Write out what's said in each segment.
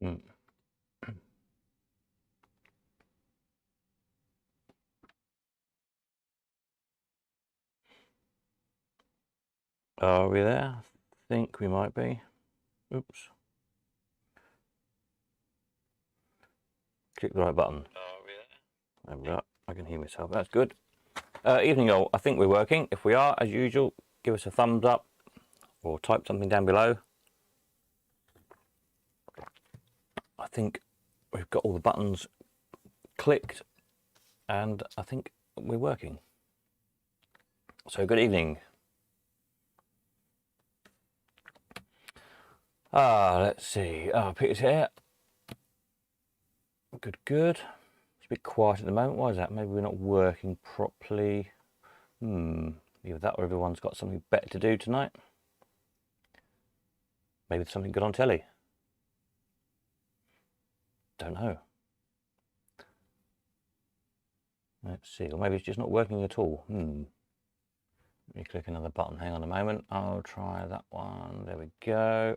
Mm. Are we there? I think we might be. Oops. Click the right button. There we go. I can hear myself. That's good. Evening all. I think we're working. If we are, as usual, give us a thumbs up or type something down below. I think we've got all the buttons clicked and I think we're working. So good evening. Let's see. Peter's here. Good. It's a bit quiet at the moment. Why is that? Maybe we're not working properly. Either that or everyone's got something better to do tonight. Maybe there's something good on telly. Don't know. Let's see. Or maybe it's just not working at all. Let me click another button. Hang on a moment. I'll try that one. There we go.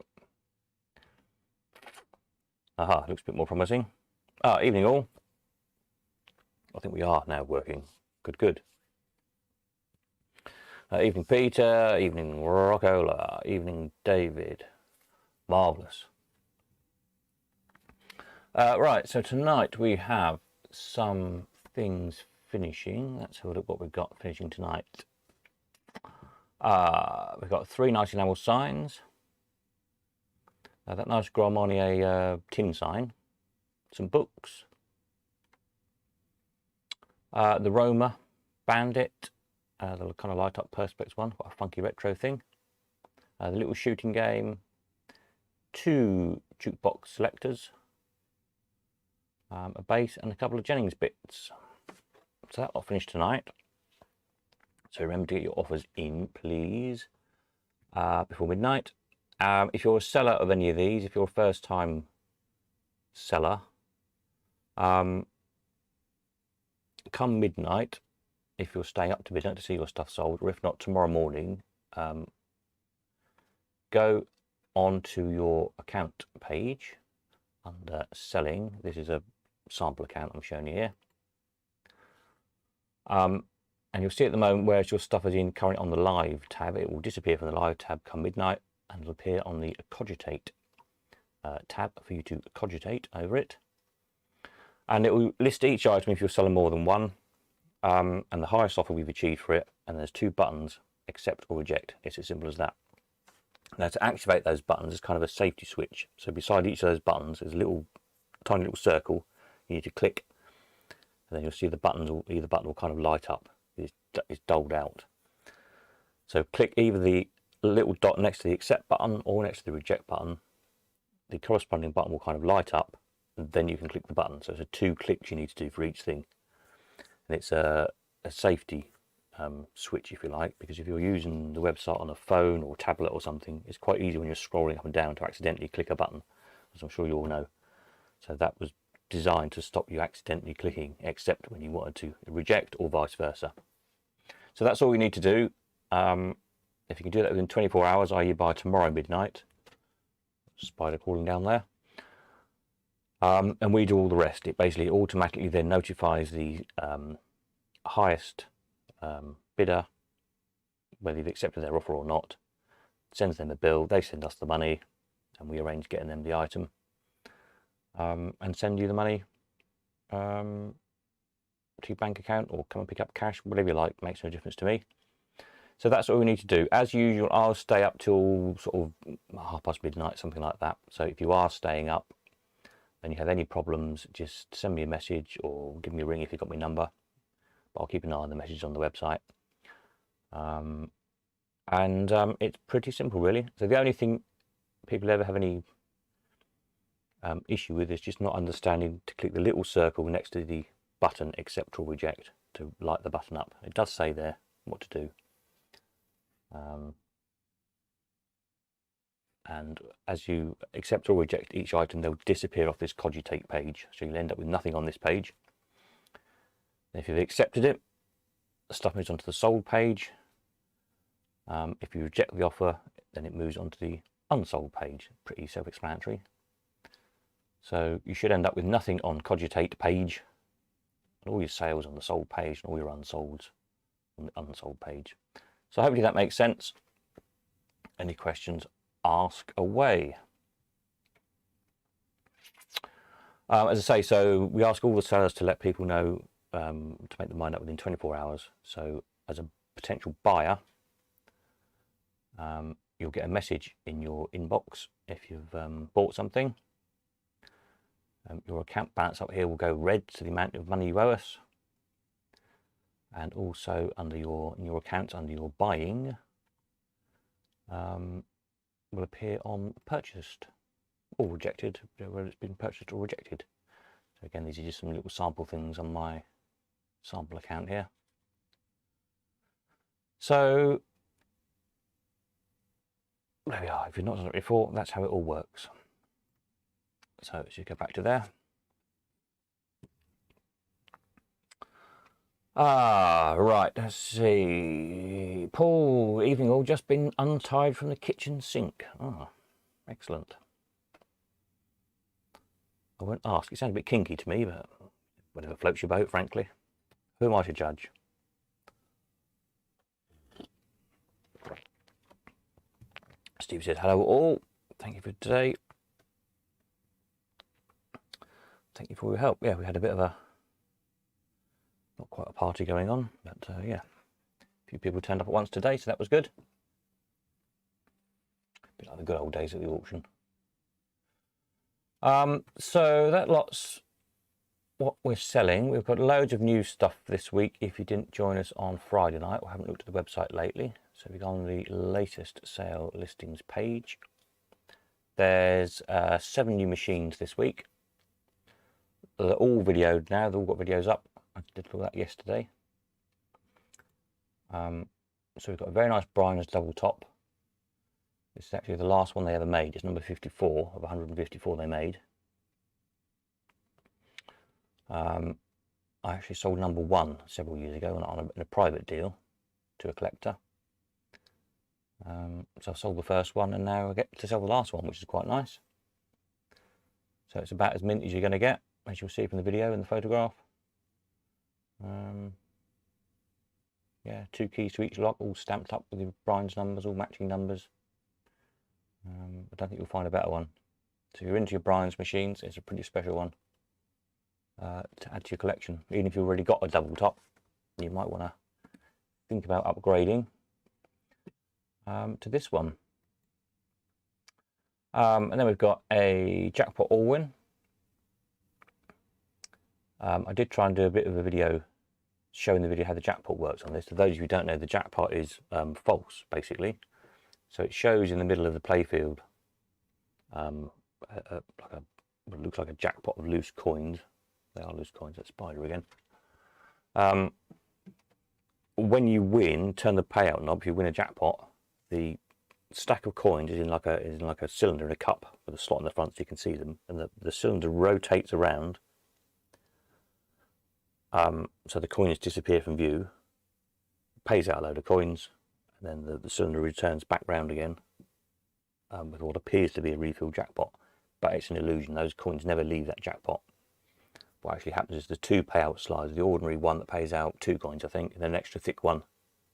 Aha, looks a bit more promising. Evening all. I think we are now working. Good. Evening Peter, evening Rockola, evening David. Marvellous. Right, so tonight we have some things finishing. Let's have a look what we've got finishing tonight. We've got 3 nice enamel signs. That nice Grand Marnier tin sign. Some books. The Roma Bandit. The kind of light up perspex one. Quite a funky retro thing. The little shooting game. 2 jukebox selectors. A bass and a couple of Jennings bits. So that will finish tonight. So remember to get your offers in, please, before midnight. If you're a seller of any of these, if you're a first time seller, come midnight, if you're staying up to midnight to see your stuff sold, or if not tomorrow morning, go onto your account page under selling. This is a sample account I'm showing you here. And you'll see at the moment where your stuff is in currently on the live tab. It will disappear from the live tab come midnight and it'll appear on the cogitate tab for you to cogitate over it. And it will list each item if you're selling more than one, and the highest offer we've achieved for it. And there's 2 buttons, accept or reject. It's as simple as that. Now to activate those buttons is kind of a safety switch. So beside each of those buttons there's a little tiny little circle you need to click, and then you'll see the buttons, either button will kind of light up. It's doled out. So click either the little dot next to the accept button or next to the reject button. The corresponding button will kind of light up, and then you can click the button. So it's 2 clicks you need to do for each thing, and it's a safety switch, if you like, because if you're using the website on a phone or tablet or something, it's quite easy when you're scrolling up and down to accidentally click a button, as I'm sure you all know. So that was designed to stop you accidentally clicking accept when you wanted to reject, or vice versa. So that's all we need to do. If you can do that within 24 hours, i.e. by tomorrow midnight, spider crawling down there, and we do all the rest. It basically automatically then notifies the highest bidder whether you've accepted their offer or not, sends them a bill, they send us the money, and we arrange getting them the item, and send you the money to your bank account, or come and pick up cash, whatever you like, makes no difference to me. So that's what we need to do. As usual, I'll stay up till sort of 1:30 midnight, something like that. So if you are staying up and you have any problems, just send me a message or give me a ring if you've got my number. But I'll keep an eye on the message on the website. It's pretty simple, really. So the only thing people ever have any issue with is just not understanding to click the little circle next to the button accept or reject to light the button up. It does say there what to do. And as you accept or reject each item, they'll disappear off this cogitate page, so you'll end up with nothing on this page. And if you've accepted it, the stuff moves onto the sold page. If you reject the offer, then it moves onto the unsold page. Pretty self-explanatory. So you should end up with nothing on Cogitate page, and all your sales on the sold page, and all your unsolds on the unsold page. So hopefully that makes sense. Any questions, ask away. As I say, so we ask all the sellers to let people know to make their mind up within 24 hours. So as a potential buyer, you'll get a message in your inbox if you've bought something. Your account balance up here will go red to the amount of money you owe us, and also under in your account under your buying will appear on purchased or rejected, whether it's been purchased or rejected. So again, these are just some little sample things on my sample account here. So there we are. If you've not done it before, that's how it all works. So let's just go back to there. Right, let's see. Paul, evening all, just been untied from the kitchen sink. Excellent. I won't ask. It sounds a bit kinky to me, but whatever floats your boat, frankly. Who am I to judge? Steve said, hello all. Thank you for today. Thank you for your help. Yeah, we had a bit of a, not quite a party going on, but yeah. A few people turned up at once today, so that was good. A bit like the good old days at the auction. So that lot's what we're selling. We've got loads of new stuff this week. If you didn't join us on Friday night or haven't looked at the website lately, so if you go on the latest sale listings page, there's 7 new machines this week. They're all videoed now. They've all got videos up. I did all that yesterday. So we've got a very nice Bryner's double top. This is actually the last one they ever made. It's number 54 of 154 they made. I actually sold number 1 several years ago in a private deal to a collector. So I sold the first one, and now I get to sell the last one, which is quite nice. So it's about as mint as you're going to get, as you'll see from the video and the photograph. Yeah, 2 keys to each lock, all stamped up with the Bryner's numbers, all matching numbers. I don't think you'll find a better one. So if you're into your Bryner's machines, it's a pretty special one to add to your collection. Even if you've already got a double top, you might want to think about upgrading to this one. And then we've got a Jackpot All-Win. I did try and do a bit of a video showing the video how the jackpot works on this. For those of you who don't know, the jackpot is false, basically. So it shows in the middle of the playfield what looks like a jackpot of loose coins. They are loose coins. That's Spider again. When you win, turn the payout knob. If you win a jackpot, the stack of coins is in like a cylinder in a cup with a slot in the front, so you can see them, and the cylinder rotates around. So the coins disappear from view, pays out a load of coins, and then the cylinder returns back round again with what appears to be a refill jackpot, but it's an illusion. Those coins never leave that jackpot. What actually happens is the 2 payout slides, the ordinary one that pays out 2 coins, I think, and then an extra thick one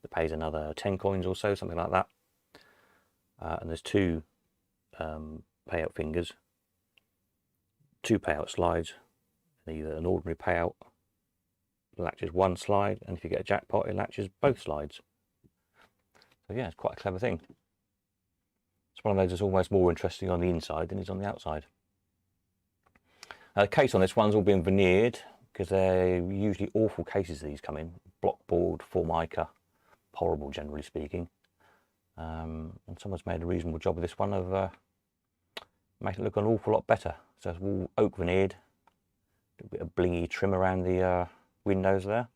that pays another 10 coins or so, something like that. And there's 2 payout fingers, 2 payout slides, and either an ordinary payout latches 1 slide, and if you get a jackpot, it latches both slides. So yeah, it's quite a clever thing. It's one of those that's almost more interesting on the inside than it is on the outside. The case on this one's all been veneered, because they're usually awful cases these come in. Block board, Formica, horrible generally speaking. And someone's made a reasonable job of this one of making it look an awful lot better. So it's all oak veneered, a bit of blingy trim around the windows there.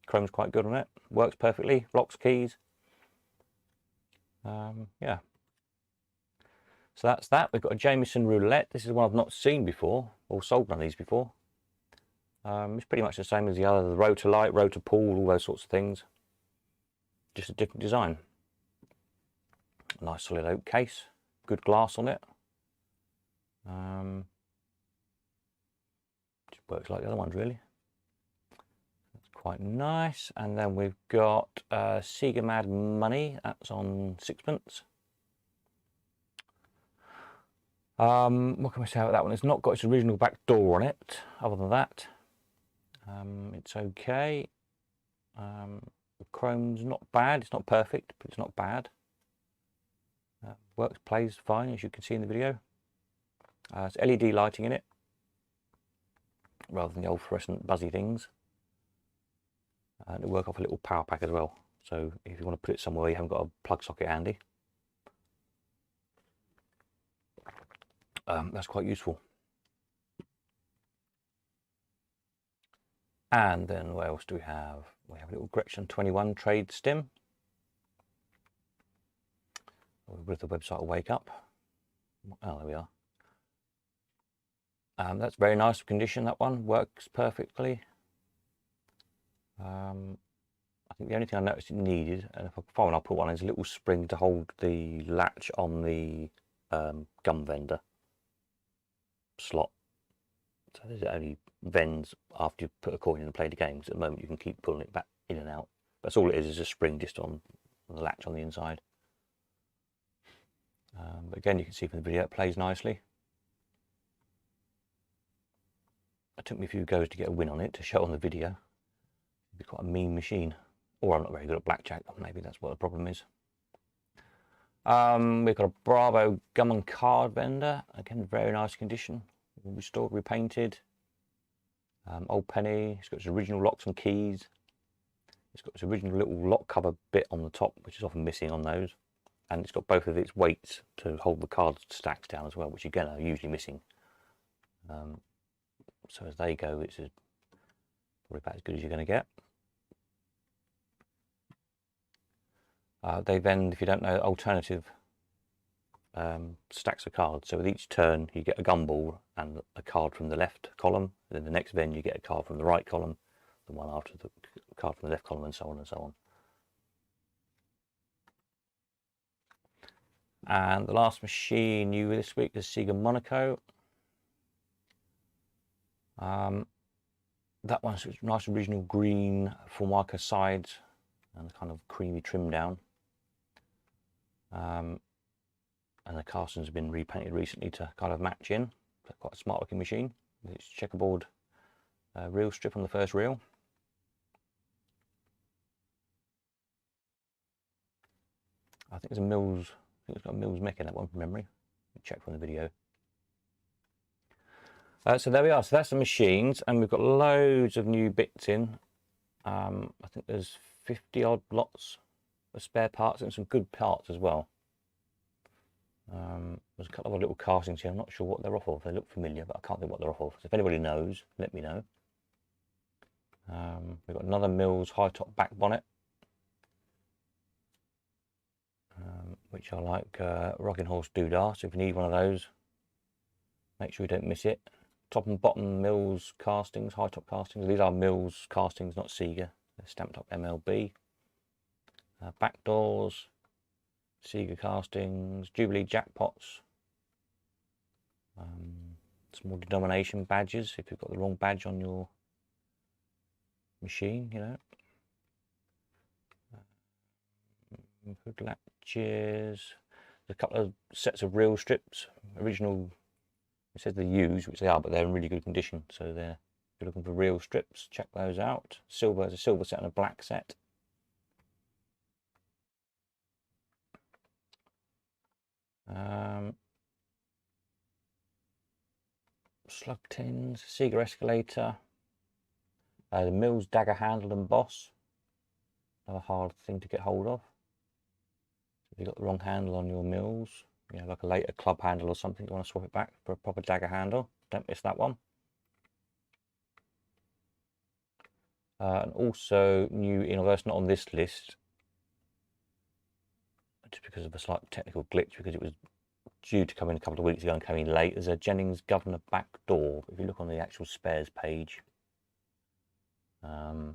Chrome's quite good on it, works perfectly, locks, keys. Yeah. So that's that. We've got a Jameson roulette. This is one I've not seen before, or sold none of these before. It's pretty much the same as the other, the rotor light, rotor pool, all those sorts of things. Just a different design. Nice solid oak case, good glass on it. Works like the other ones, really. That's quite nice. And then we've got Sega Mad Money. That's on sixpence. What can we say about that one? It's not got its original back door on it. Other than that, it's okay. The chrome's not bad. It's not perfect, but it's not bad. Works, plays fine, as you can see in the video. It's LED lighting in it, rather than the old fluorescent buzzy things. And it'll work off a little power pack as well. So if you want to put it somewhere you haven't got a plug socket handy, that's quite useful. And then what else do we have? We have a little Gretchen 21 trade stem with the website Wake Up. Oh, there we are. That's very nice condition. That one works perfectly. I think the only thing I noticed it needed, and if I can find one, I'll put one, is a little spring to hold the latch on the gum vendor slot. So there's only vends after you put a coin in and play the games. At the moment you can keep pulling it back in and out. That's all it is a spring just on the latch on the inside. But again, you can see from the video it plays nicely. It took me a few goes to get a win on it to show on the video. It'd be quite a mean machine. Or I'm not very good at blackjack, maybe that's what the problem is. We've got a Bravo gum and card vendor. Again, very nice condition. Restored, repainted. Old penny. It's got its original locks and keys. It's got its original little lock cover bit on the top, which is often missing on those. And it's got both of its weights to hold the card stacks down as well, which again are usually missing. So as they go, it's probably about as good as you're going to get. They vend, if you don't know, alternative stacks of cards. So with each turn you get a gumball and a card from the left column, then the next vend you get a card from the right column, the one after the card from the left column, and so on and so on. And the last machine new this week is Sega Monaco. That one's nice original green Formica sides and a kind of creamy trim down. And the castings have been repainted recently to kind of match in. It's quite a smart looking machine. It's checkerboard reel strip on the first reel. I think there's a Mills, I think it's got a Mills mech in that one from memory. Check from the video. So there we are. So that's the machines, and we've got loads of new bits in. I think there's 50 odd lots of spare parts and some good parts as well. There's a couple of little castings here. I'm not sure what they're off of. They look familiar, but I can't think what they're off of. So if anybody knows, let me know. We've got another Mills high top back bonnet, which I like, Rocking Horse Doodah. So if you need one of those, make sure you don't miss it. Top and bottom Mills castings, high top castings. These are Mills castings, not Sega. They're stamped up MLB. Back doors, Sega castings, Jubilee jackpots. Small denomination badges if you've got the wrong badge on your machine, you know. Hood latches. A couple of sets of reel strips, original. It says they're used, which they are, but they're in really good condition. So they're, if you're looking for reel strips, check those out. Silver is a silver set and a black set. Slug tins, Sega escalator, the Mills dagger handle and boss. Another hard thing to get hold of. If you've got the wrong handle on your Mills, you know, like a later club handle or something, you want to swap it back for a proper dagger handle. Don't miss that one. And also new in, although it's not on this list, just because of a slight technical glitch, because it was due to come in a couple of weeks ago and came in late. There's a Jennings Governor back door. If you look on the actual spares page, you'll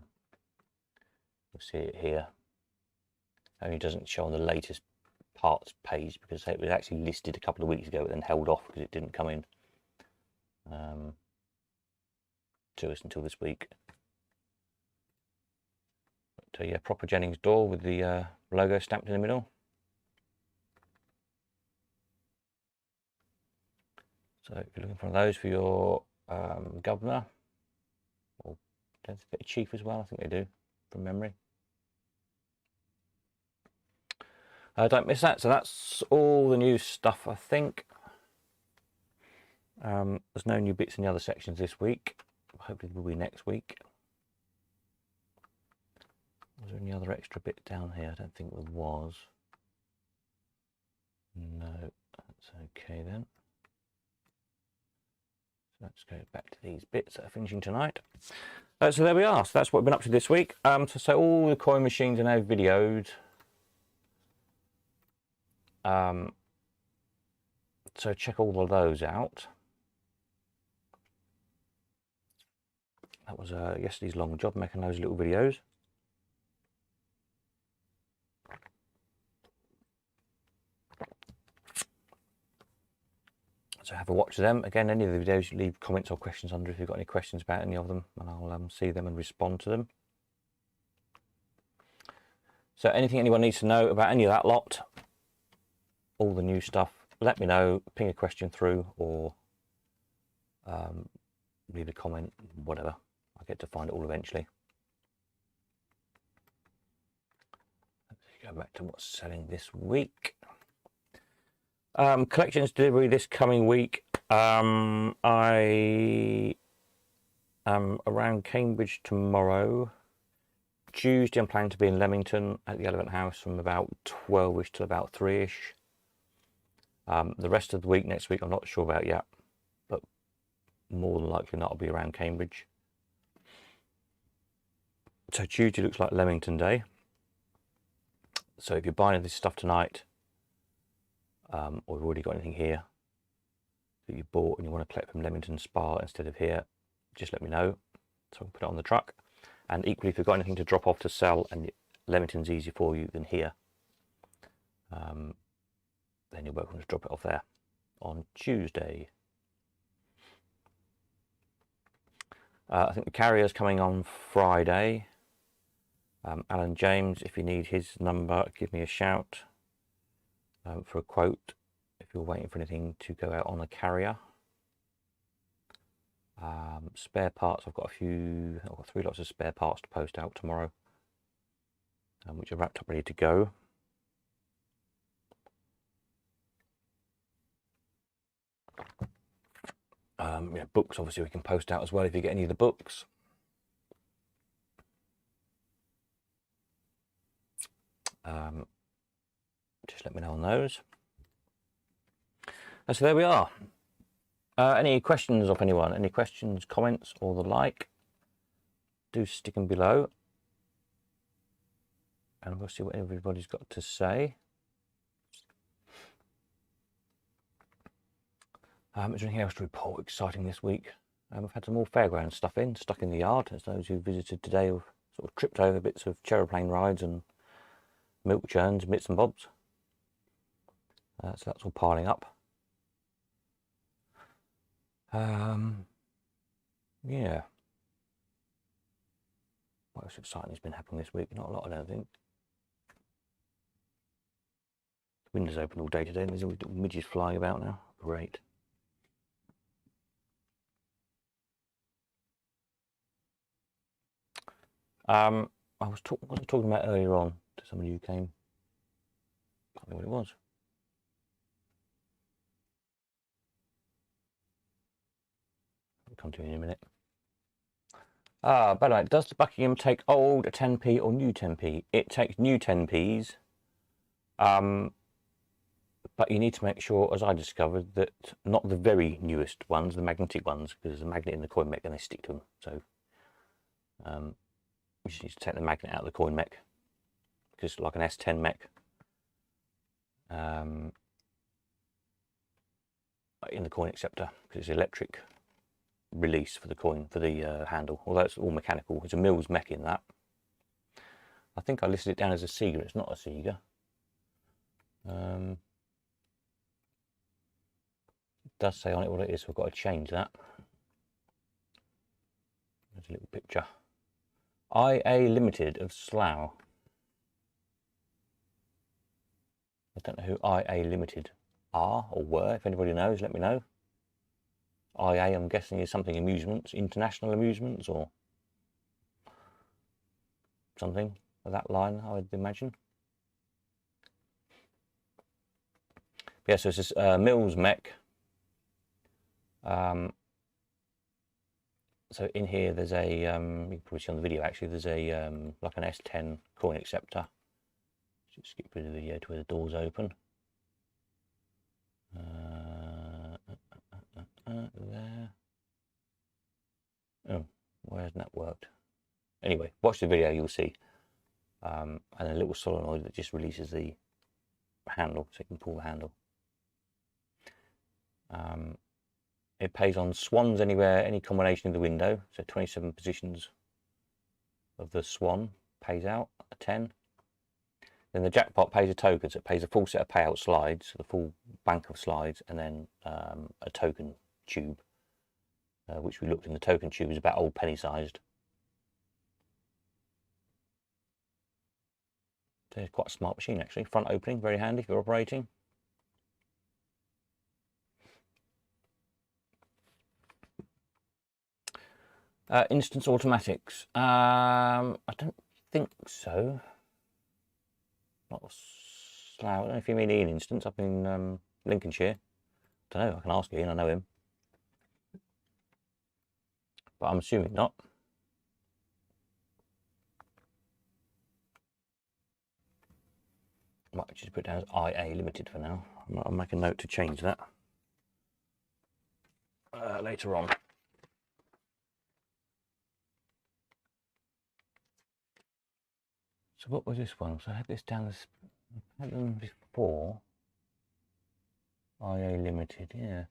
see it here. Only doesn't show on the latest parts page because it was actually listed a couple of weeks ago but then held off because it didn't come in. to us until this week. But yeah, proper Jennings door with the logo stamped in the middle. So if you're looking for those for your governor, or don't they get a chief as well? I think they do, from memory. Don't miss that. So that's all the new stuff, I think. There's no new bits in the other sections this week. Hopefully it will be next week. Was there any other extra bit down here? I don't think there was. No, that's okay then. So let's go back to these bits that are finishing tonight. So there we are. So that's what we've been up to this week. So all the coin machines are now videoed. So check all of those out. That was yesterday's long job making those little videos. So have a watch of them. Again, any of the videos, leave comments or questions under if you've got any questions about any of them, and I'll see them and respond to them. So anything anyone needs to know about any of that lot, all the new stuff, let me know, ping a question through, or leave a comment, whatever. I get to find it all eventually. Let's go back to what's selling this week. Collections delivery this coming week. I am around Cambridge tomorrow. Tuesday I'm planning to be in Leamington at the Elephant House from about 12ish to about 3ish. The rest of the week, next week, I'm not sure about yet, but more than likely not, I'll be around Cambridge. So Tuesday looks like Leamington Day. So if you're buying this stuff tonight, or you've already got anything here that you bought and you want to collect from Leamington Spa instead of here, just let me know so I can put it on the truck. And equally, if you've got anything to drop off to sell and Leamington's easier for you than here, then you're welcome to drop it off there on Tuesday. I think the carrier's coming on Friday. Alan James, if you need his number, give me a shout for a quote if you're waiting for anything to go out on a carrier. Spare parts, I've got 3 lots of spare parts to post out tomorrow, which are wrapped up ready to go. Yeah, books obviously we can post out as well if you get any of the books. Just let me know on those. And so there we are. Any questions of anyone? Any questions, comments, or the like? Do stick them below, and we'll see what everybody's got to say. Is there anything else to report exciting this week? We've had some more fairground stuff stuck in the yard. As those who visited today have sort of tripped over bits of Cherroplane rides and milk churns and bits and bobs. So that's all piling up. Yeah. What else exciting has been happening this week? Not a lot, I don't think. The windows open all day today, and there's all little midges flying about now. Great. I was talking about earlier on to somebody who came. I can't remember what it was. I'll come to you in a minute. By the way, does the Buckingham take old 10p or new 10p? It takes new 10p's. But you need to make sure, as I discovered, that not the very newest ones, the magnetic ones, because there's a magnet in the coin mech and they stick to them. So you just need to take the magnet out of the coin mech, because it's like an S10 mech. In the coin acceptor, because it's electric release for the coin, for the handle, although it's all mechanical. It's a Mills mech in that. I think I listed it down as a Sega. It's not a Sega. It does say on it what it is, so I've got to change that. There's a little picture. IA Limited of Slough. I don't know who IA Limited are or were. If anybody knows, let me know. IA, I'm guessing, is something amusements, international amusements, or something of that line, I would imagine. Yeah, so it's this Mills mech. So in here there's a, you can probably see on the video actually, there's a like an S10 coin acceptor. Just skip through the video to where the doors open. There. Oh, why hasn't that worked? Anyway, watch the video, you'll see. And a little solenoid that just releases the handle, so you can pull the handle. It pays on swans anywhere, any combination of the window. So 27 positions of the swan pays out a 10. Then the jackpot pays a token, so it pays a full set of payout slides, so the full bank of slides, and then a token tube, which we looked in. The token tube is about old penny sized. So it's quite a smart machine actually. Front opening, very handy if you're operating. Instance automatics. I don't think so. Not Slough. I don't know if you mean Ian Instance up in Lincolnshire. I don't know. I can ask Ian. I know him, but I'm assuming not. I might just put it down as IA Limited for now. I'll make a note to change that later on. So what was this one? So I had this down as, I had them before. IA Limited, yeah.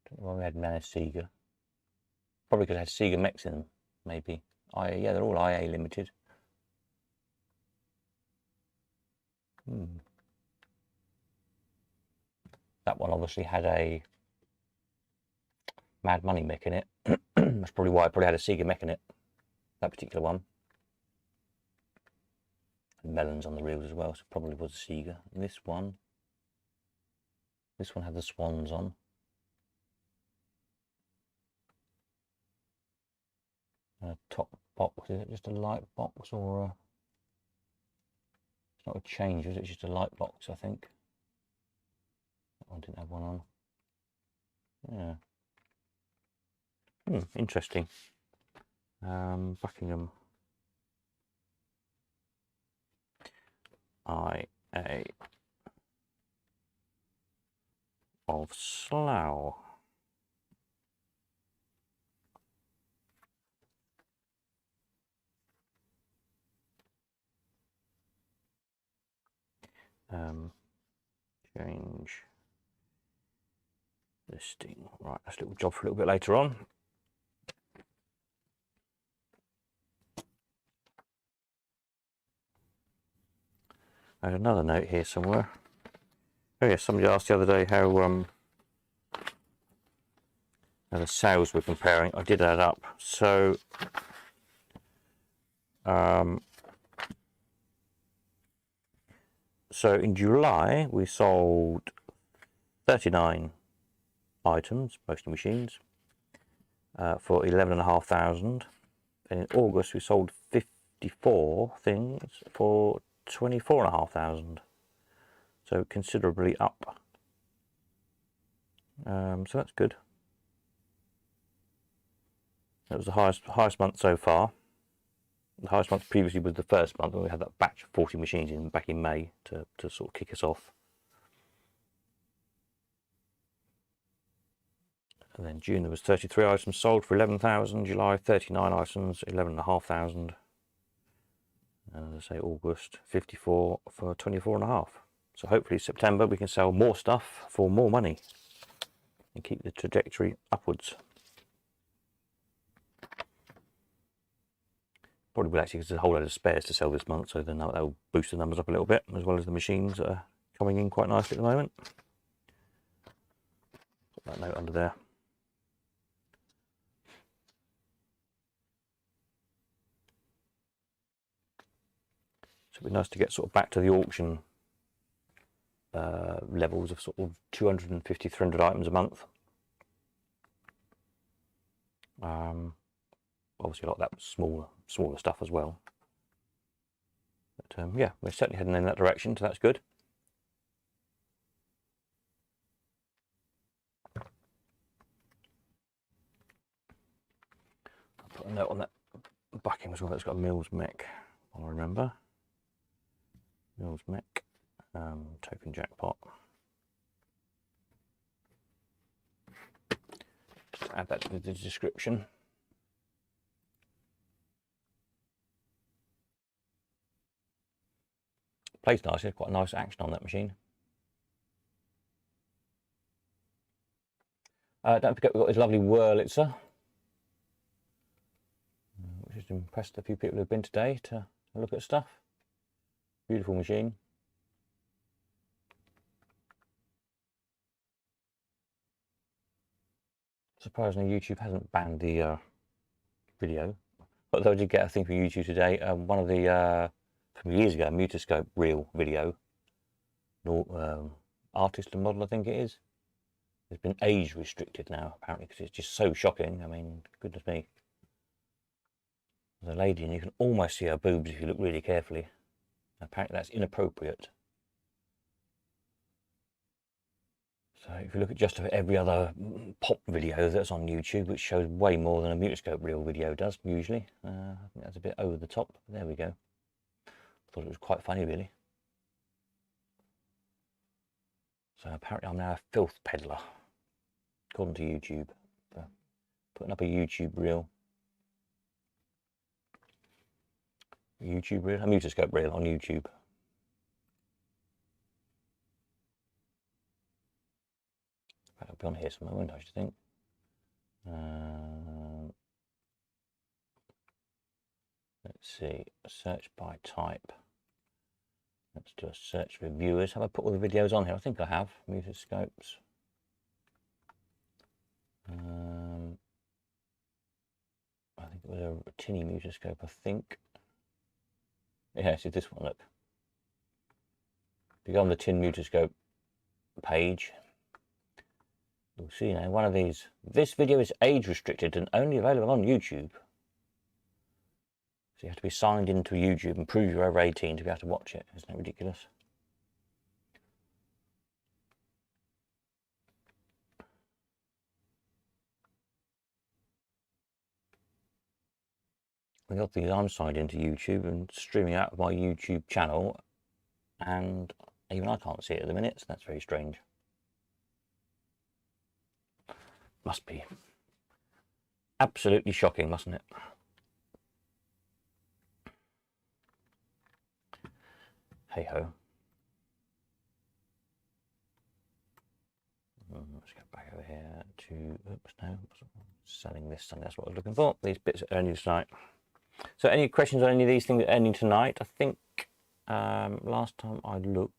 Don't know why we had Manus Sega. Probably because I had Sega mechs in them, maybe. IA, yeah, they're all IA Limited. That one obviously had a Mad Money mech in it. That's probably why it probably had a Sega mech in it. That particular one. And melons on the reels as well, so it probably was a Sega. And this one had the swans on. Top box, is it just a light box or a... It's not a change, is it? It's just a light box, I think. That one didn't have one on. Yeah. Interesting. Buckingham. IA of Slough. Change listing. Right, that's a little job for a little bit later on. I had another note here somewhere. Oh yeah, somebody asked the other day how the sales were comparing. I did add up. So so in July we sold 39 items, mostly machines, for 11,500, and in August we sold 54 things for 24,500, so considerably up. So that's good. That was the highest month so far. The highest month previously was the first month when we had that batch of 40 machines in back in May to sort of kick us off. And then June there was 33 items sold for 11,000. July 39 items, 11,500. And as I say, August 54 for 24.5. So hopefully September we can sell more stuff for more money and keep the trajectory upwards. Probably will actually, because there's a whole load of spares to sell this month, so then that will boost the numbers up a little bit, as well as the machines that are coming in quite nicely at the moment. Put that note under there. So it'd be nice to get sort of back to the auction levels of sort of 250, 300 items a month. Obviously a lot of that was smaller stuff as well. But yeah, we're certainly heading in that direction, so that's good. I'll put a note on that backing as well. It's got a Mills Mech, I'll remember. Mills Mech, token jackpot. Just add that to the description. Plays nicely, quite a nice action on that machine. Don't forget we've got this lovely Wurlitzer, which has impressed a few people who've been today to look at stuff. Beautiful machine. Surprisingly, YouTube hasn't banned the video, although I did get a thing from YouTube today. One of the from years ago, Mutoscope reel video, artist and model, I think it is. It's been age restricted now, apparently, because it's just so shocking. I mean, goodness me. There's a lady, and you can almost see her boobs if you look really carefully. Apparently, that's inappropriate. So if you look at just every other pop video that's on YouTube, which shows way more than a Mutoscope reel video does, usually. I think that's a bit over the top. There we go. Thought it was quite funny, really. So apparently I'm now a filth peddler, according to YouTube, for putting up a YouTube reel. A Mutoscope reel on YouTube. That'll be on here somewhere, won't I, should think. Let's see, search by type. Let's do a search for viewers. Have I put all the videos on here? I think I have. Mutoscopes. I think it was a tinny Mutoscope, I think. Yes, it's this one, look. If you go on the tin Mutoscope page, you'll see now one of these. This video is age restricted and only available on YouTube. So you have to be signed into YouTube and prove you're over 18 to be able to watch it. Isn't that ridiculous? The other thing is I'm signed into YouTube and streaming out of my YouTube channel, and even I can't see it at the minute, so that's very strange. Must be absolutely shocking, mustn't it? Hey ho. Let's go back over here to, oops, no, selling this, and that's what I was looking for. These bits are only tonight. So any questions on any of these things that are ending tonight? I think last time I looked,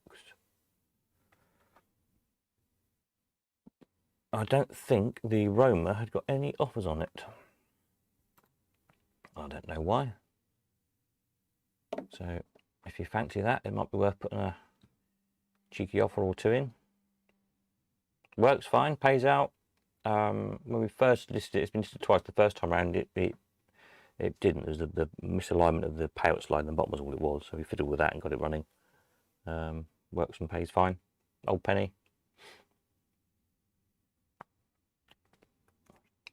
I don't think the Roma had got any offers on it. I don't know why. So if you fancy that, it might be worth putting a cheeky offer or two in. Works fine, pays out. When we first listed it, it's been listed twice. The first time around, it didn't. It was the misalignment of the payout slide in the bottom was all it was. So we fiddled with that and got it running. Works and pays fine. Old penny.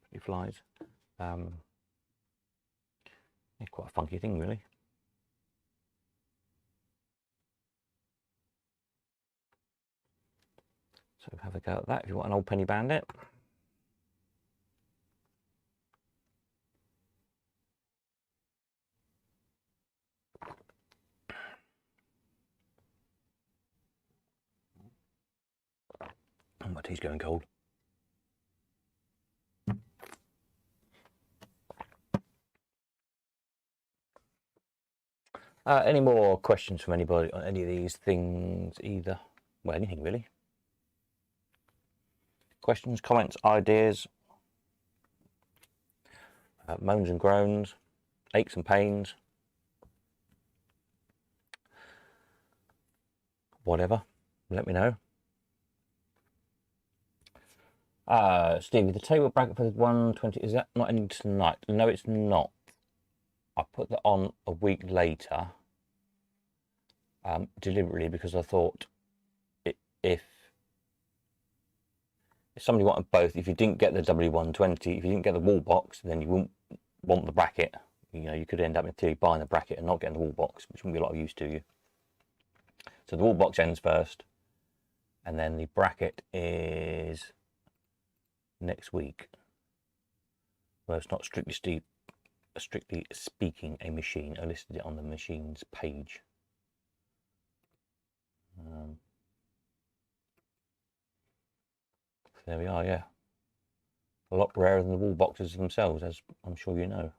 Pretty flies. It's quite a funky thing, really. So have a go at that if you want an old penny bandit. Oh, my tea's going cold. Any more questions from anybody on any of these things either? Well, anything really. Questions, comments, ideas, moans and groans, aches and pains. whatever, let me know. Stevie, the table bracket for the 120, is that not ending tonight? No, it's not. I put that on a week later, deliberately, because I thought if somebody wanted both, if you didn't get the W120, if you didn't get the wall box, then you wouldn't want the bracket. You know, you could end up in theory buying the bracket and not getting the wall box, which wouldn't be a lot of use to you. So the wall box ends first, and then the bracket is next week. Well, it's not strictly speaking a machine. I listed it on the machines page. There we are, yeah. A lot rarer than the wall boxes themselves, as I'm sure you know.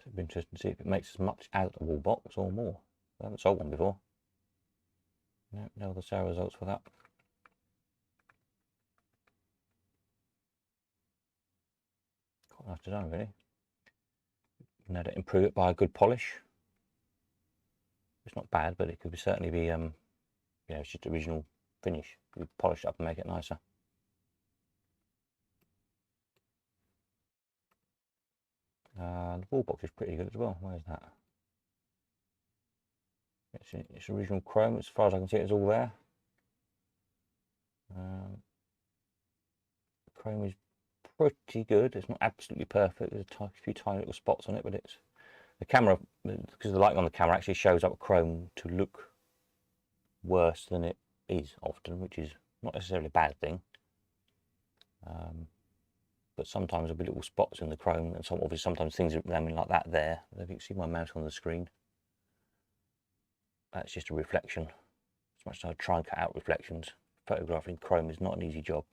It'd be interesting to see if it makes as much out of the wall box or more. I haven't sold one before. No other sale results for that. Quite nice design, really. You know, to improve it by a good polish. It's not bad, but it could certainly be, you know, it's just original finish. You polish it up and make it nicer. The wall box is pretty good as well. Where's that? It's original chrome, as far as I can see. It's all there. Chrome is pretty good. It's not absolutely perfect. There's a few tiny little spots on it, but it's the camera, because the lighting on the camera actually shows up chrome to look worse than it is often, which is not necessarily a bad thing. But sometimes there'll be little spots in the chrome, and obviously sometimes things are like that there. I don't know if you can see my mouse on the screen. That's just a reflection. As much as I try and cut out reflections, photographing chrome is not an easy job.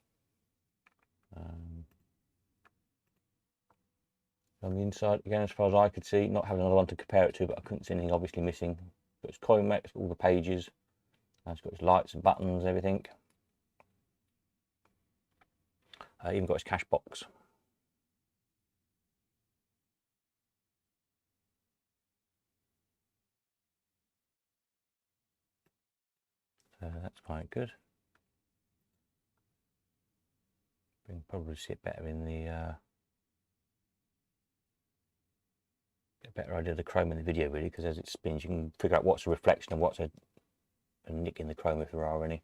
On the inside, again, as far as I could see, not having another one to compare it to, but I couldn't see anything obviously missing. Got its coin mate, all the pages, and it's got its lights and buttons, everything. Even got its cash box. So that's quite good. You can probably see it better in the get a better idea of the chrome in the video, really, because as it spins, you can figure out what's a reflection and what's a nick in the chrome, if there are any.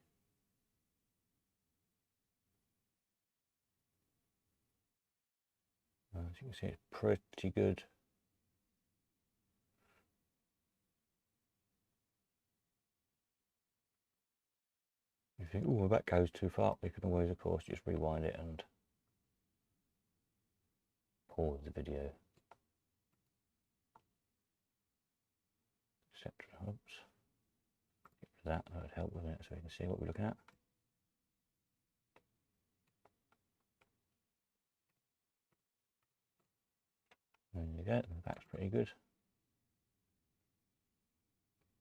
As you can see, it's pretty good. If you think, oh, that goes too far, you can always, of course, just rewind it and pause the video. Etc. Oops. That would help, wouldn't it? So you can see what we're looking at. There you go, the back's pretty good.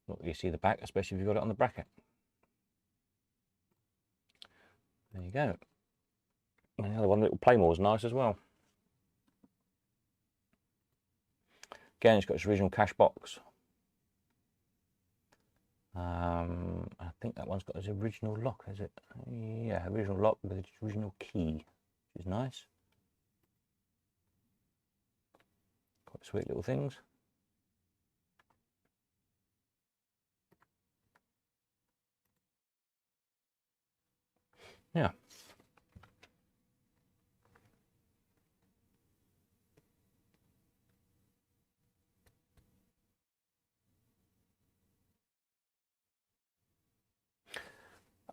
Not that you see the back, especially if you've got it on the bracket. There you go. And the other one, little Playmore, is nice as well. Again, it's got its original cash box. I think that one's got its original lock, has it? Yeah, original lock with its original key, which is nice. Quite sweet little things. Yeah.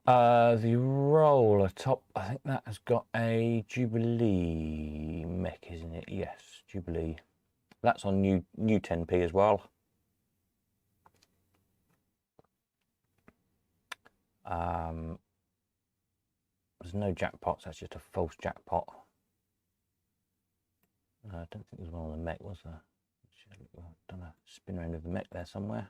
The roller top, I think that has got a Jubilee mech, isn't it? Yes, Jubilee. That's on new 10p as well. There's no jackpots, that's just a false jackpot. I don't think there's one on the mech, was there? Done a spin around of the mech there somewhere.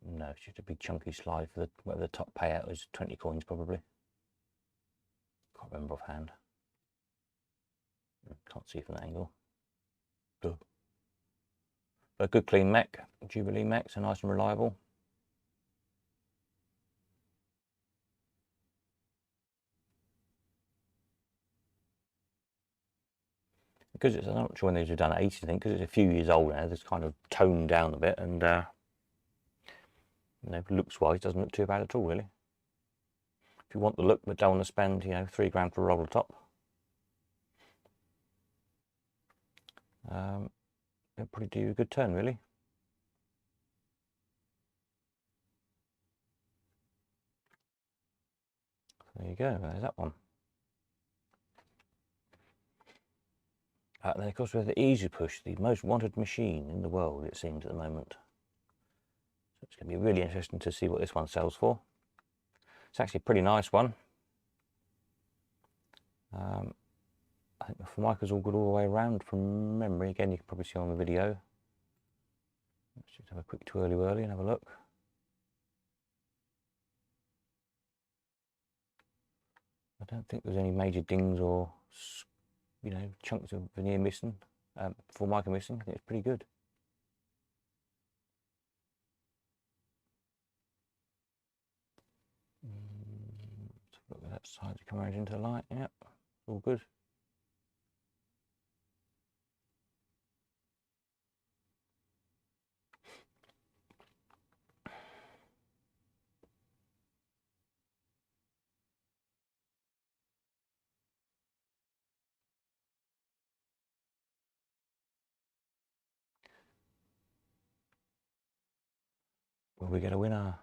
No, it's just a big chunky slide for the whatever the top payout is, 20 coins probably. Can't remember offhand. Can't see from that angle. But a good clean mech, Jubilee mech, so nice and reliable. Because it's, I'm not sure when these were done at 80, I think, because it's a few years old now, it's kind of toned down a bit, and you know, looks wise, doesn't look too bad at all, really. If you want the look but don't want to spend, you know, £3 for a roller top, it'll probably do you a good turn, really. There you go, there's that one. Then of course we have the Easy Push, the most wanted machine in the world, it seems, at the moment. So it's going to be really interesting to see what this one sells for. It's actually a pretty nice one. I think the Formica's all good all the way around from memory. Again, you can probably see on the video. Let's just have a quick twirly whirly and have a look. I don't think there's any major dings or, you know, chunks of veneer missing, Formica missing. I think it's pretty good. Let's look at that side to come around into the light. Yep, all good. Will we get a winner?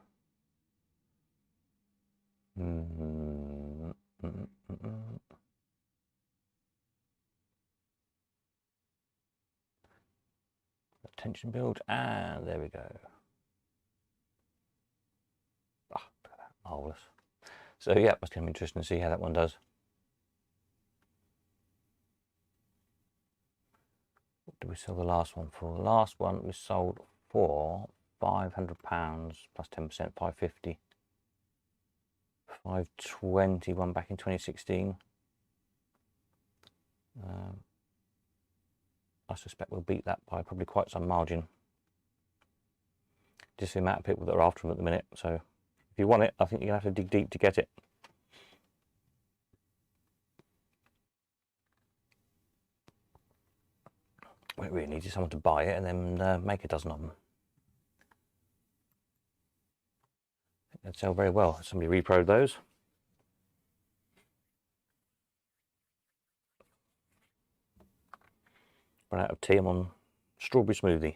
Attention build, and there we go. Ah, look at that, marvellous. So yeah, it's going to be interesting to see how that one does. What did we sell the last one for? The last one we sold for £500 plus 10%, 550. 520 one back in 2016. I suspect we'll beat that by probably quite some margin. Just the amount of people that are after them at the minute. So if you want it, I think you're going to have to dig deep to get it. What it really needs is someone to buy it and then make a dozen of them. I think they'd sell very well. Somebody repro'd those. Run out of tea, I'm on strawberry smoothie.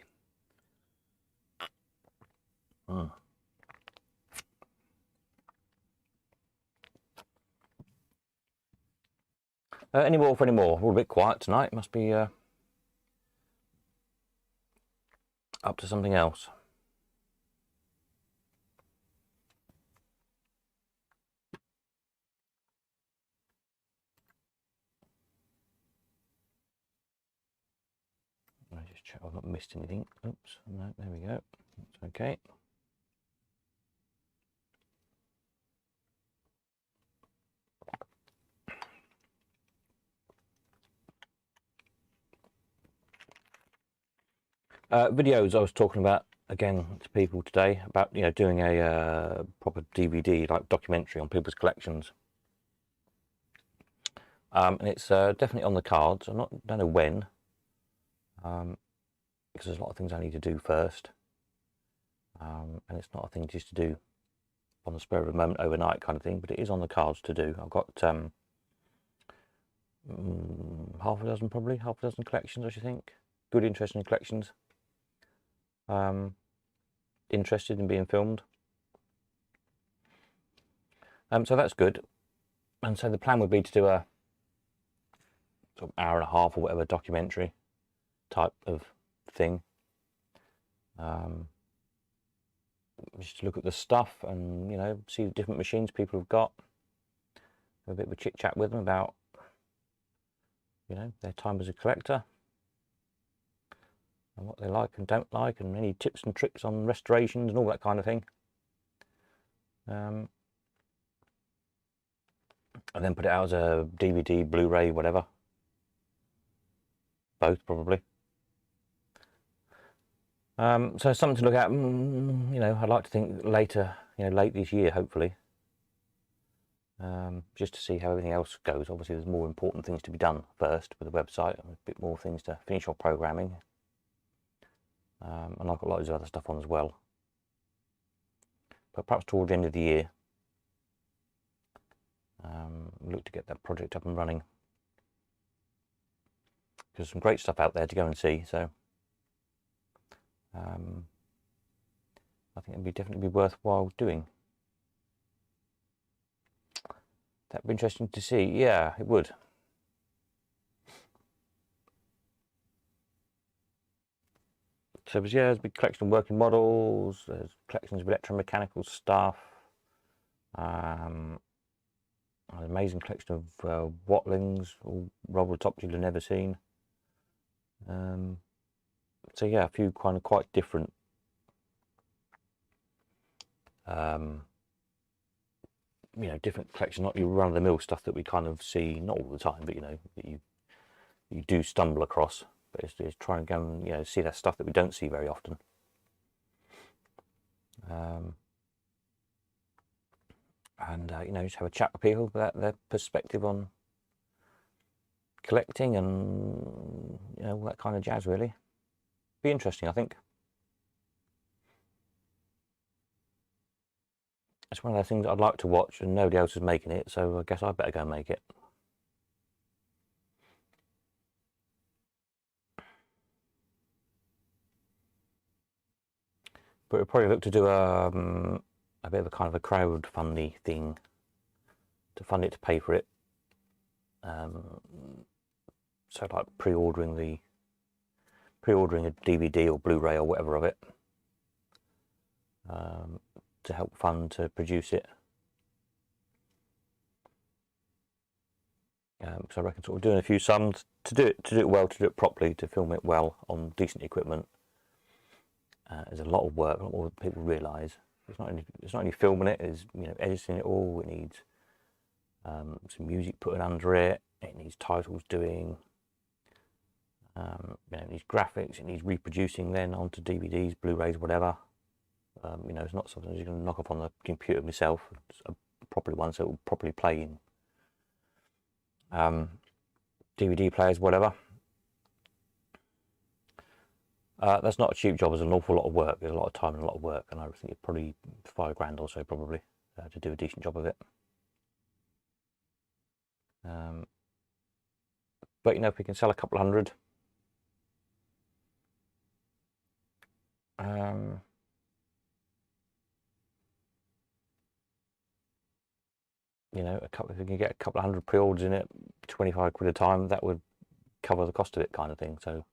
Any more for any more? We're a bit quiet tonight. Must be up to something else. I'll just check I've not missed anything. Oops, no, there we go. That's okay. Videos I was talking about again to people today about, you know, doing a proper DVD like documentary on people's collections, and it's definitely on the cards. Don't know when, because there's a lot of things I need to do first, and it's not a thing just to do on the spur of the moment overnight kind of thing, but it is on the cards to do. I've got half a dozen collections, I should think. Good, interesting collections. Interested in being filmed. So that's good. And so the plan would be to do a sort of hour and a half or whatever documentary type of thing. Just to look at the stuff and, you know, see the different machines people have got. Have a bit of a chit chat with them about, you know, their time as a collector. and what they like and don't like, and any tips and tricks on restorations and all that kind of thing. And then put it out as a DVD, Blu-ray, whatever. Both, probably. So something to look at. You know, I'd like to think later, you know, late this year, hopefully. Just to see how everything else goes. Obviously, there's more important things to be done first with the website, and a bit more things to finish off programming. And I've got loads of other stuff on as well. But perhaps towards the end of the year, look to get that project up and running. There's some great stuff out there to go and see, so I think it'd definitely be worthwhile doing. That'd be interesting to see. Yeah, it would. So there's a big collection of working models, there's collections of electromechanical stuff, an amazing collection of Wattlings, all rubber tops you've never seen. So yeah, a few kind of quite different you know, different collections, not your run-of-the-mill stuff that we kind of see, not all the time, but you know, that you do stumble across. But it's try and go and, you know, see that stuff that we don't see very often. You know, just have a chat with people about their perspective on collecting and, you know, all that kind of jazz, really. Be interesting, I think. It's one of those things I'd like to watch and nobody else is making it, so I guess I better go and make it. But we'll probably look to do a bit of a kind of a crowdfunding thing to fund it, to pay for it. So like pre-ordering a DVD or Blu-ray or whatever of it, to help fund to produce it. So I reckon sort of doing a few sums to do it well, to do it properly, to film it well on decent equipment. There's a lot of work, a lot more than people realise. It's not only filming it, it's, you know, editing it all. It needs some music put under it. It needs titles doing. You know, it needs graphics. It needs reproducing then onto DVDs, Blu-rays, whatever. You know, it's not something you're going to knock up on the computer myself. It's a proper one, so it will properly play in DVD players, whatever. That's not a cheap job. There's an awful lot of work. There's a lot of time and a lot of work, and I think it's probably £5 or so, probably, to do a decent job of it. But you know, if we can sell a couple of hundred, you know, if we can get a couple of hundred pre-orders in it, 25 quid a time, that would cover the cost of it, kind of thing. So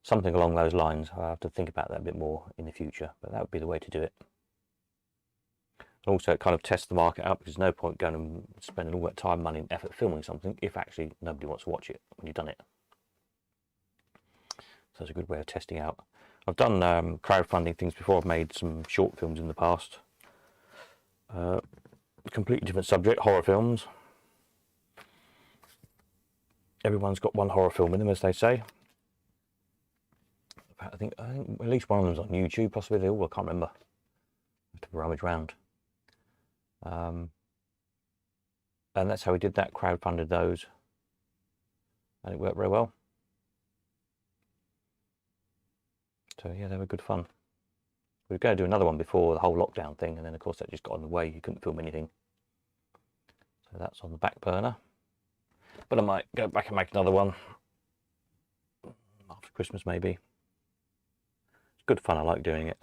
something along those lines. I'll have to think about that a bit more in the future, but that would be the way to do it. And also, it kind of tests the market out, because there's no point going and spending all that time, money, and effort filming something if actually nobody wants to watch it when you've done it. So it's a good way of testing out. I've done crowdfunding things before. I've made some short films in the past. Completely different subject, horror films. Everyone's got one horror film in them, as they say. I think at least one of them's on YouTube, possibly they all. I can't remember. I have to rummage around. And that's how we did that. Crowdfunded those, and it worked very well. So yeah, they were good fun. We were going to do another one before the whole lockdown thing, and then of course that just got in the way. You couldn't film anything, so that's on the back burner. But I might go back and make another one after Christmas, maybe. It's good fun. I like doing it.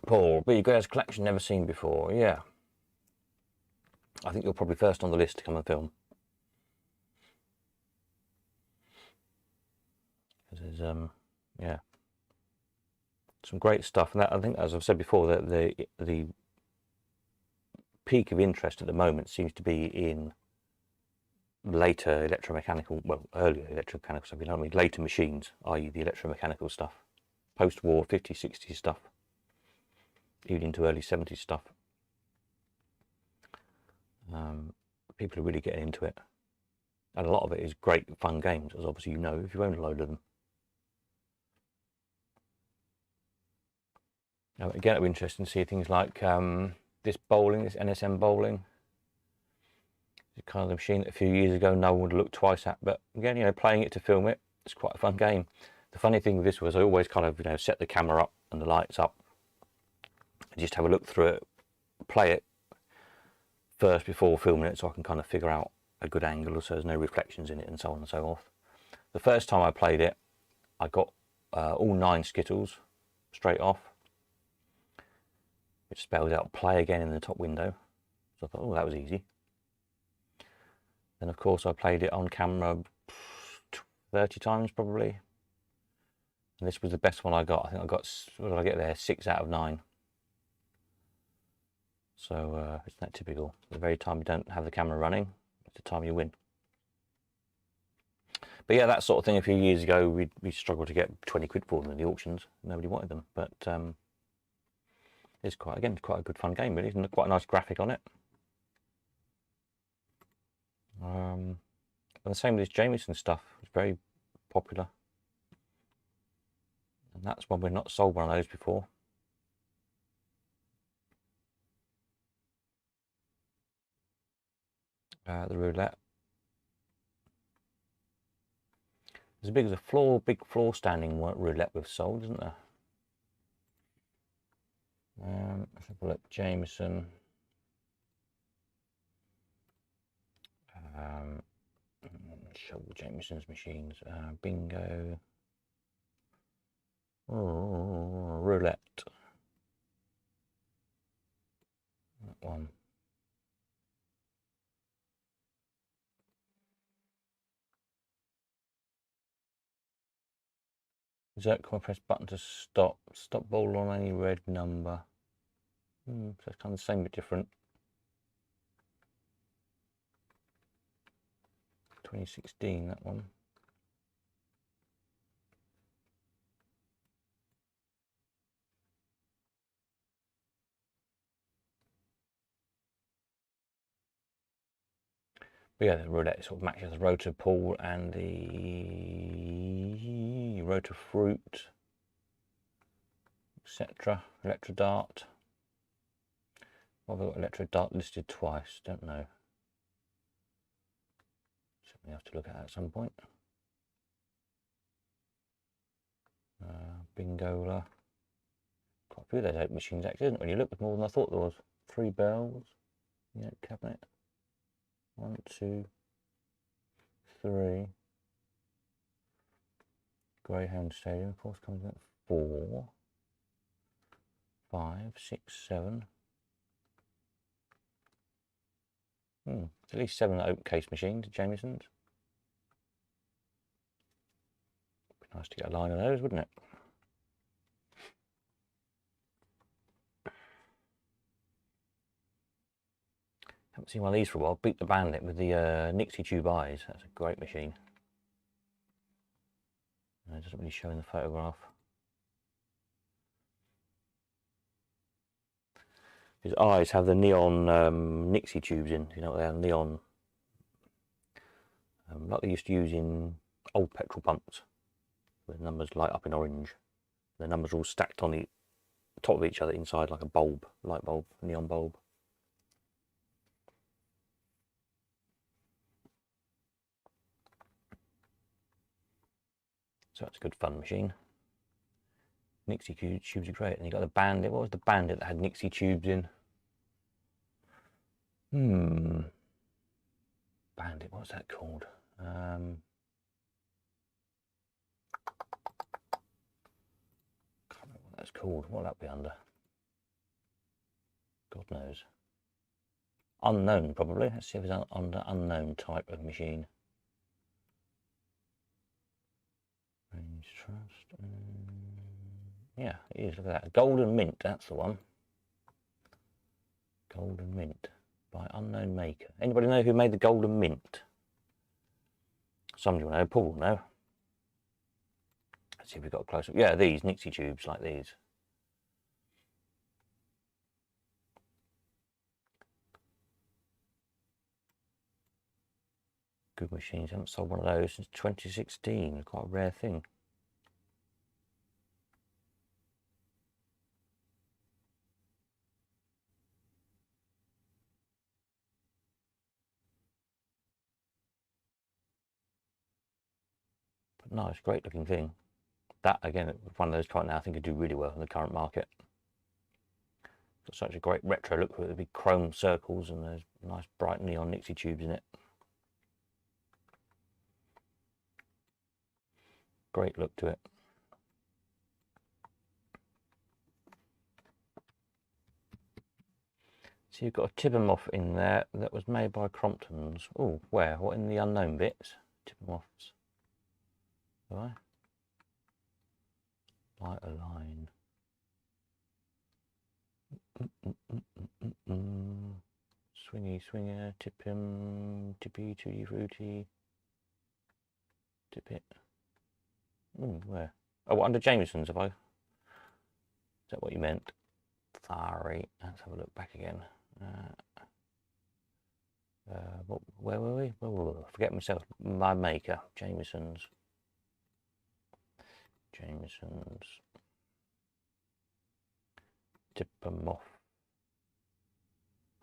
Paul, B. Greer's collection never seen before. Yeah, I think you're probably first on the list to come and film. There's yeah, some great stuff, and that, I think, as I've said before, that the peak of interest at the moment seems to be in later electromechanical, well, earlier electromechanical stuff, you know what I mean, later machines, i.e. the electromechanical stuff, post-war 50s, 60s stuff, even into early 70s stuff. People are really getting into it, and a lot of it is great fun games, as obviously you know if you own a load of them. Now, again, it'll be interesting to see things like this bowling, this NSM bowling. It's kind of the machine that a few years ago no one would look twice at, but again, you know, playing it to film it, it's quite a fun game. The funny thing with this was I always kind of, you know, set the camera up and the lights up and just have a look through it, play it first before filming it, so I can kind of figure out a good angle so there's no reflections in it and so on and so forth. The first time I played it, I got all 9 skittles straight off, which spells out play again in the top window. So I thought, oh, that was easy. Then of course I played it on camera 30 times probably, and this was the best one I got. I think I got, what did I get there, 6 out of 9. So isn't that typical? The very time you don't have the camera running, it's the time you win. But yeah, that sort of thing a few years ago, we struggled to get 20 quid for them in the auctions. Nobody wanted them, but it's quite a good fun game, really. Isn't it? Quite a nice graphic on it. And the same with this Jameson stuff. It's very popular, and that's one we've not sold one of those before. The roulette. As big as a big floor standing roulette we've sold, isn't there? Let's have a look. Jameson. Show Jameson's machines. Bingo. Roulette. That one. Can I press button to stop? Stop bowl on any red number. So it's kind of the same but different. 2016, that one. But yeah, the roulette sort of matches the rotor pool and the rotor fruit, etc. Electro dart. Well, I've got electro dart listed twice, don't know. Something I have to look at some point. Bingola. Quite a few of those open machines actually, isn't it? When you look, there's more than I thought there was. 3 bells. Yeah, cabinet. 1, 2, 3. Greyhound Stadium, of course, comes at 4, 5, 6, 7. At least 7 open case machines at Jameson's. Be nice to get a line of those, wouldn't it? Haven't seen one of these for a while. Beat the Bandit with the Nixie tube eyes. That's a great machine. It doesn't really show in the photograph. His eyes have the neon Nixie tubes in. You know, they have neon, like they used to use in old petrol pumps, where the numbers light up in orange. The numbers are all stacked on the top of each other inside like a bulb, light bulb, neon bulb. So that's a good fun machine. Nixie tubes are great. And you got the Bandit. What was the Bandit that had Nixie tubes in? Bandit, what's that called? Can't remember what that's called. What'll that be under? God knows. Unknown, probably. Let's see if it's under unknown type of machine. Range Trust. Yeah, it is. Look at that. Golden Mint, that's the one. Golden Mint by unknown maker. Anybody know who made the Golden Mint? Somebody will know. Paul will know. Let's see if we've got a close up. Yeah, these Nixie tubes like these. Good machines. I haven't sold one of those since 2016. Quite a rare thing. But nice, great looking thing. That again, one of those right now I think could do really well in the current market. Got such a great retro look with the big chrome circles and those nice bright neon Nixie tubes in it. Great look to it. So you've got a Tibbermoff in there that was made by Cromptons. Oh, where? What, in the unknown bits? Tibbermoffs. Have I? Light a line. Swingy, swinger, tip him, tippy, tutti, fruity. Tip it. Where? Oh, what, under Jameson's, have I? Is that what you meant? Sorry. Let's have a look back again. Where were we? Forget myself. My maker. Jameson's. Tibbermoff.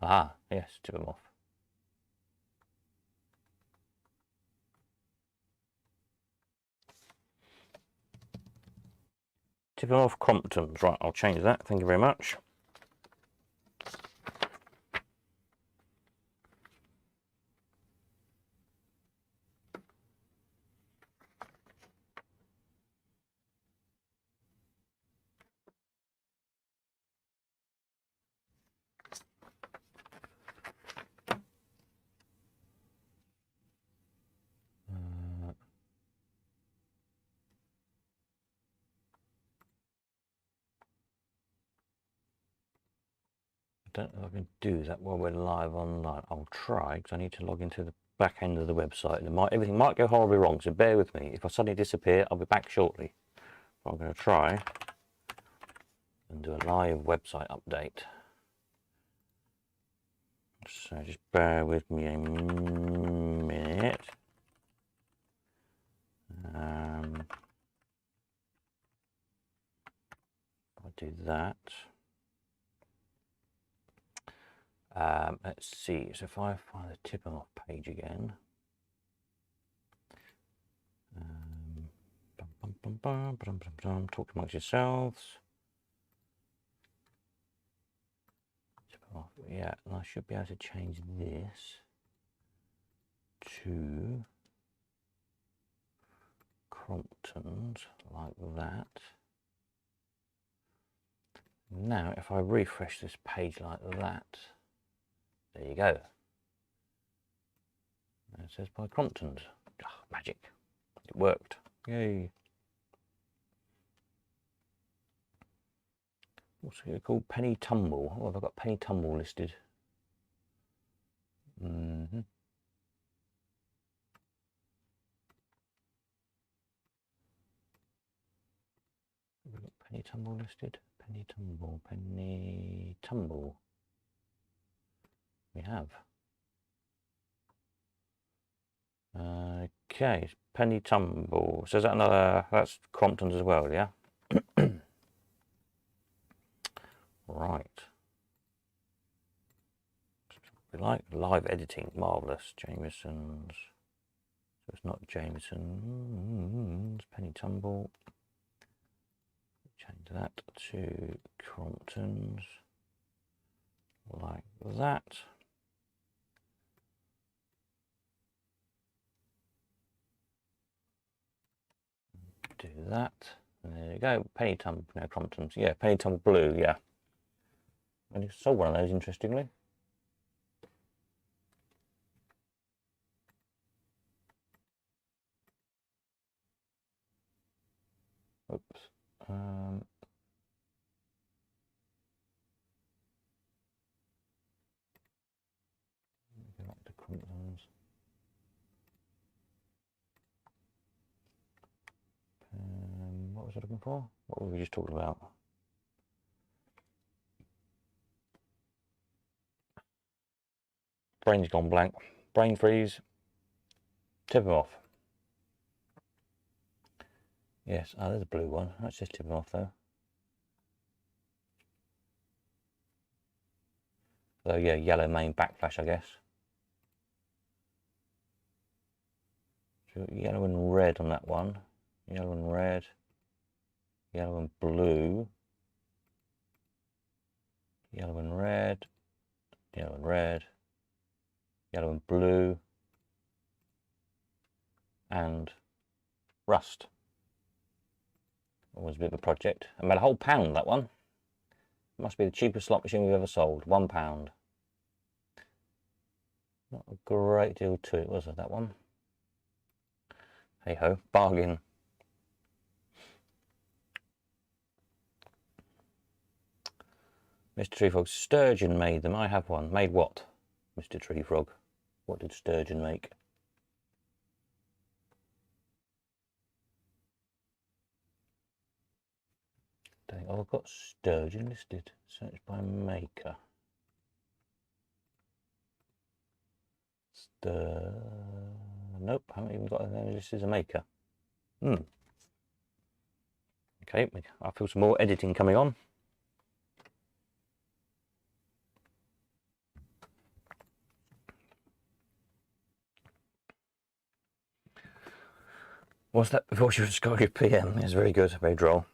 Ah, yes, Tibbermoff. Tibbermoff Cromptons. Right, I'll change that. Thank you very much. I don't know if I can do that while we're live online. I'll try, because I need to log into the back end of the website. And everything might go horribly wrong, so bear with me. If I suddenly disappear, I'll be back shortly. I'm going to try and do a live website update. So just bear with me a minute. I'll do that. Let's see. So if I find the Tibbermoff page again. Talk amongst yourselves. Yeah, and I should be able to change this to Cromptons like that. Now, if I refresh this page like that, there you go. And it says by Cromptons. Oh, magic. It worked. Yay. What's it called? Penny Tumble. Oh, I've got Penny Tumble listed. We've got Penny Tumble listed. Penny Tumble. We have. Okay, Penny Tumble. So is that another? That's Cromptons as well, yeah. Right. We like live editing, marvelous. Jameson's. So it's not Jameson's. Penny Tumble. Change that to Cromptons. Like that. Do that. And there you go. Penny Tumble, no Cromptons. Yeah, Penny Tumble Blue, yeah. I just sold one of those, interestingly. Oops. before? What were we just talking about? Brain's gone blank. Brain freeze. Tip him off. Yes, oh, there's a blue one. Let's just tip him off though. So yeah, yellow main backflash, I guess. So yellow and red on that one. Yellow and red. Yellow and blue. Yellow and red. Yellow and red. Yellow and blue. And rust. Always a bit of a project. I made a whole pound, that one. Must be the cheapest slot machine we've ever sold. £1. Not a great deal to it, was it, that one? Hey ho, bargain. Mr. Tree Frog, Sturgeon made them. I have one. Made what, Mr. Tree Frog? What did Sturgeon make? Oh, I've got Sturgeon listed. Search by maker. Nope, I haven't even got it listed as a maker. Okay, I feel some more editing coming on. What's that before she was got your PM? It's very good, very droll.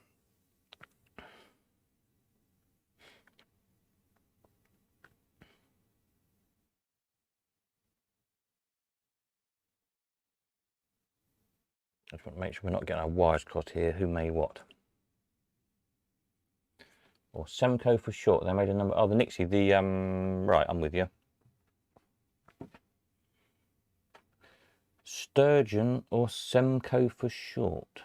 I just want to make sure we're not getting our wires crossed here. Who made what? Or Semco for short. They made a number. Oh, the Nixie. The right, I'm with you. Sturgeon or Semco for short.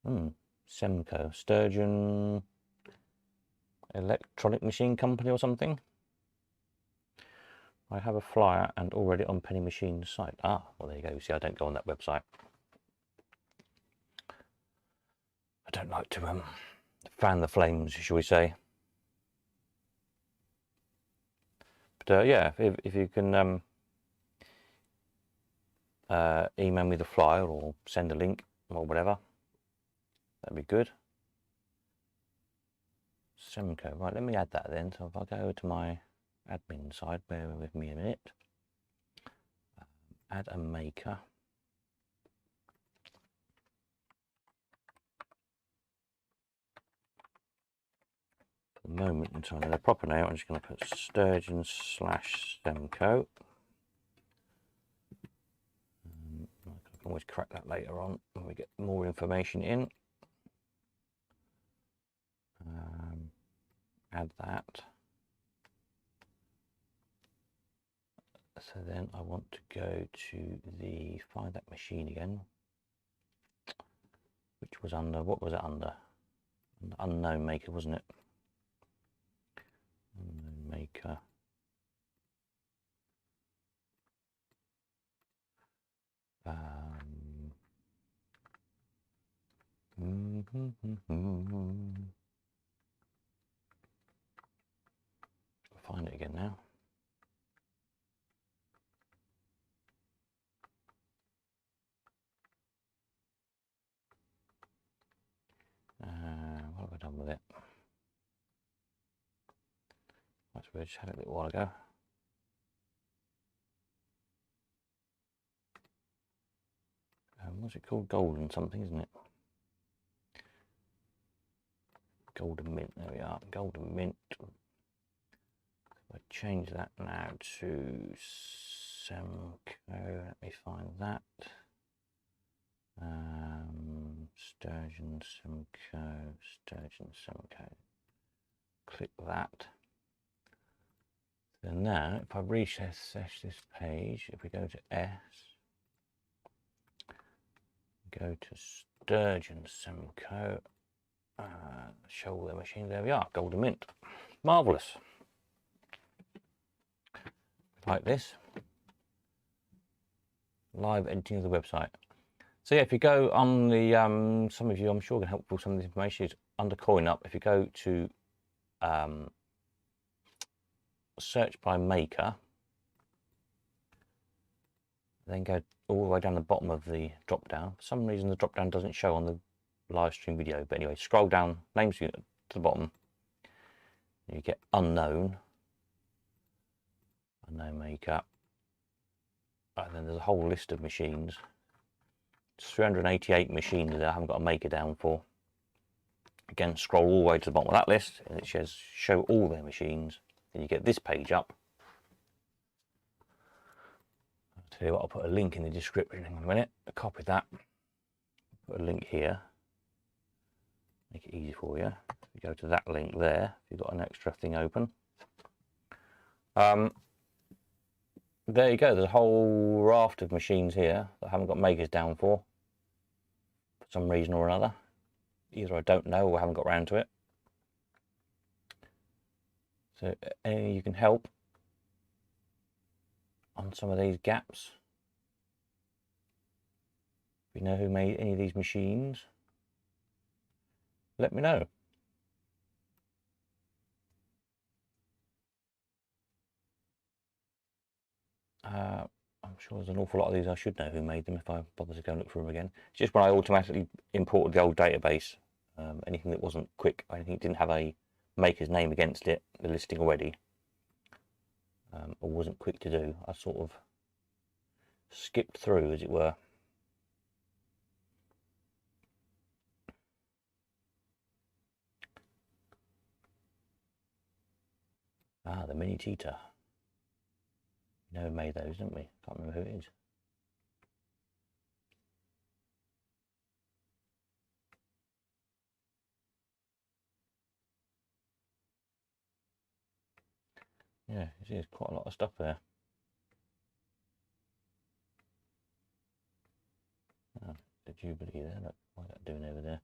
Semco. Sturgeon Electronic Machine Company or something. I have a flyer and already on Penny Machine's site. Ah, well there you go. See, I don't go on that website. I don't like to fan the flames, shall we say. But yeah, if you can email me the flyer or send a link or whatever, that'd be good. Semco, right, let me add that then. So if I go to my admin side, bear with me a minute. Add a maker. For the moment, until I know the proper name, I'm just going to put Sturgeon/Semco. I can always correct that later on when we get more information in. Add that. So then I want to go to find that machine again, which was under, what was it under? Unknown maker, wasn't it? Unknown maker. I'll find it again now. What have I done with it? That's where I just had it a little while ago. What's it called? Golden something, isn't it? Golden Mint, there we are, Golden Mint. I change that now to Semco, let me find that. Sturgeon Semco, Sturgeon Semco. Click that. So now, if I refresh this page, if we go to S, go to Sturgeon Semco, show the machine, there we are, Golden Mint. Marvellous. Like this. Live editing of the website. So yeah, if you go on the, some of you I'm sure can help with some of this information is under CoinUp. If you go to search by maker, then go all the way down the bottom of the drop down. For some reason the drop down doesn't show on the live stream video, but anyway, scroll down, names to the bottom, you get unknown maker, and then there's a whole list of machines. It's 388 machines there I haven't got a maker down for. Again, scroll all the way to the bottom of that list and it says show all their machines. Then you get this page up. I'll tell you what, I'll put a link in the description. Hang on a minute, I'll copy that, put a link here, make it easy for you. If you go to that link there, if you've got an extra thing open, there you go. There's a whole raft of machines here that I haven't got makers down for some reason or another. Either I don't know or I haven't got around to it. So you can help on some of these gaps. If you know who made any of these machines, let me know. I'm sure there's an awful lot of these I should know who made them if I bother to go and look for them again. It's just when I automatically imported the old database, anything that wasn't quick, anything that didn't have a maker's name against it, the listing already, or wasn't quick to do, I sort of skipped through, as it were. Ah, the Mini Tita. We know who made those, don't we? Can't remember who it is. Yeah, you see there's quite a lot of stuff there. Oh, the Jubilee there, look, what's that doing over there?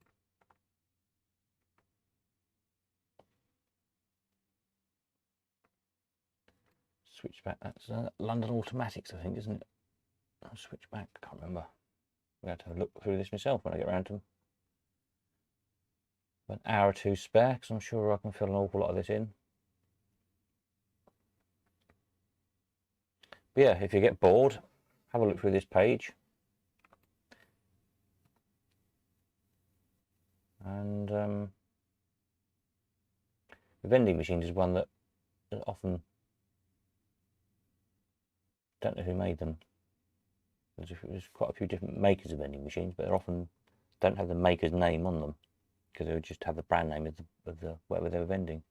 Switchback, that's London Automatics, I think, isn't it? Switchback, I can't remember. I'm going to have a look through this myself when I get around to them. An hour or two spare, because I'm sure I can fill an awful lot of this in. But yeah, if you get bored, have a look through this page. And the vending machines is one that often don't know who made them. There's quite a few different makers of vending machines, but they often don't have the maker's name on them because they would just have the brand name of the whatever they were vending.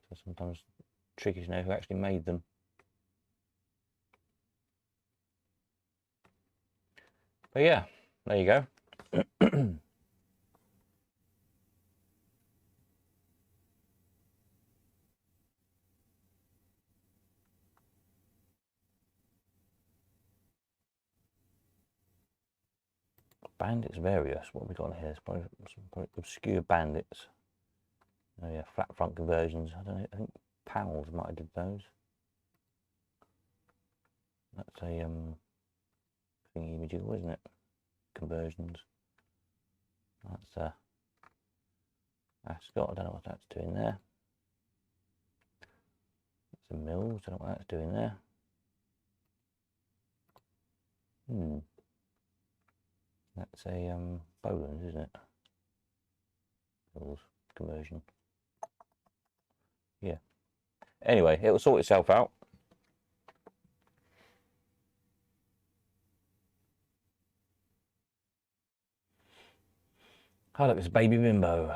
So sometimes tricky to know who actually made them. But yeah, there you go. Bandits various. What have we got here? There's probably some obscure bandits. Oh yeah, flat front conversions. I don't know. I think Powell's might have did those. That's a thingy majiggle, isn't it? Conversions. That's Ascot. I don't know what that's doing there. That's a Mills. I don't know what that's doing there. That's a Boland's, isn't it? Mills conversion. Yeah. Anyway, it will sort itself out. Oh, look, it's Baby Bimbo.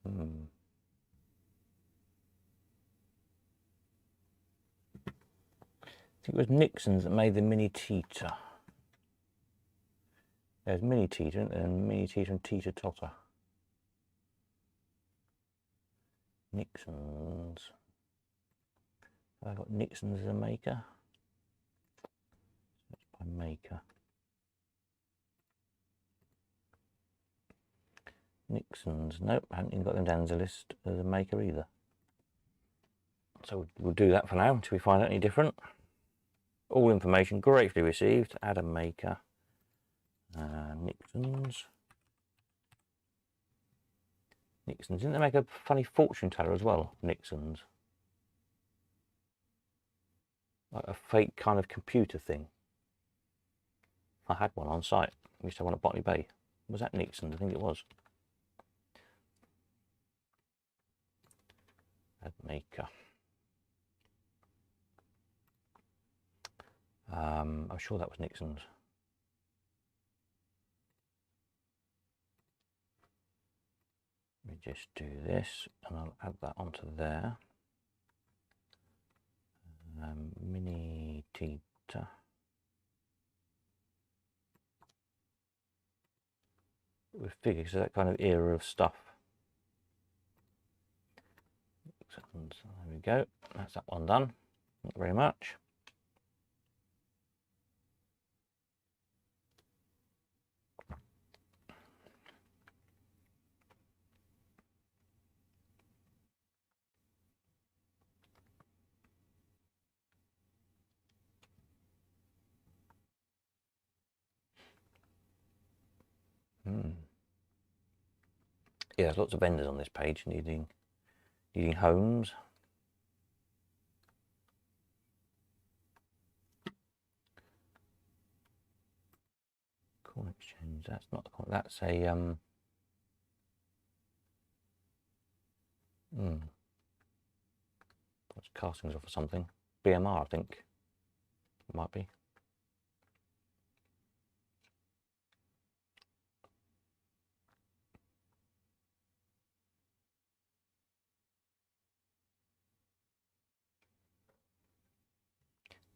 I think it was Nixon's that made the Mini Tita. There's Mini Tita and Mini Tita and Tita Totter. Nixon's. Have I got Nixon's as a maker? Search by maker. Nixon's. Nope, I haven't even got them down as a list as a maker either. So we'll do that for now until we find out any different. All information gratefully received. Add a maker. Nixon's. Nixon's. Didn't they make a funny fortune teller as well? Nixon's. Like a fake kind of computer thing. I had one on site. We used to have one at Botany Bay. Was that Nixon's? I think it was. Add maker. I'm sure that was Nixon's. Let me just do this and I'll add that onto there. Mini Tita. With figures, so that kind of era of stuff. There we go. That's that one done. Thank you very much. Yeah, there's lots of vendors on this page needing homes. Corn Exchange. That's not the corn. That's a That's castings off or something. BMR, I think. It might be.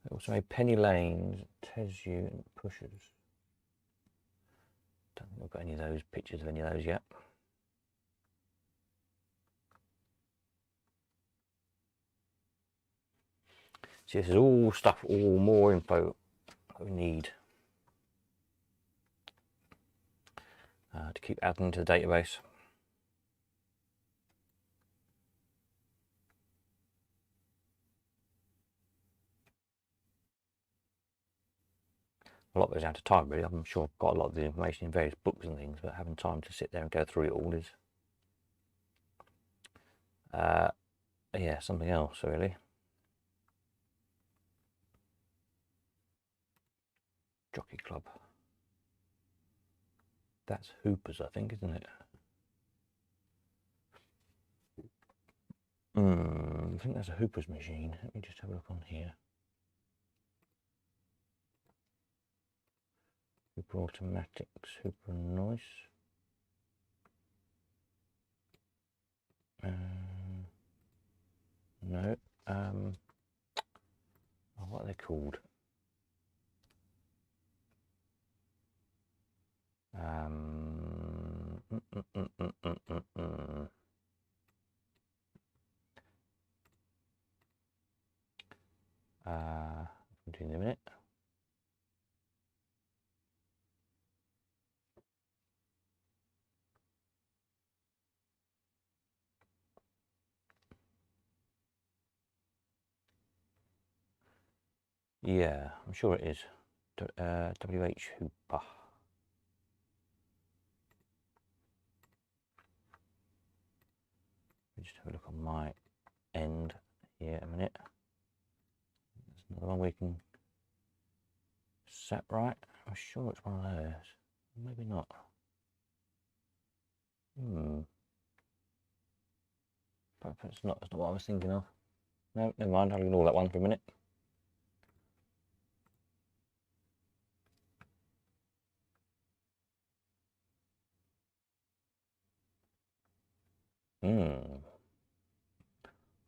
They also made Penny Lanes, Tesu and Pushers. Don't think I've got any of those pictures of any of those yet. See, this is all stuff, all more info that we need to keep adding to the database. A lot of it's out of time, really. I'm sure I've got a lot of the information in various books and things, but having time to sit there and go through it all is, yeah, something else, really. Jockey Club. That's Hooper's, I think, isn't it? I think that's a Hooper's machine. Let me just have a look on here. Hooper Automatics, Hooper Noise. No. Oh, what are they called? I'm doing a minute. Yeah, I'm sure it is. WH Hooper. Let me just have a look on my end here a minute. There's another one we can set right. I'm sure it's one of those. Maybe not. But that's not what I was thinking of. No, never mind. I'll ignore that one for a minute.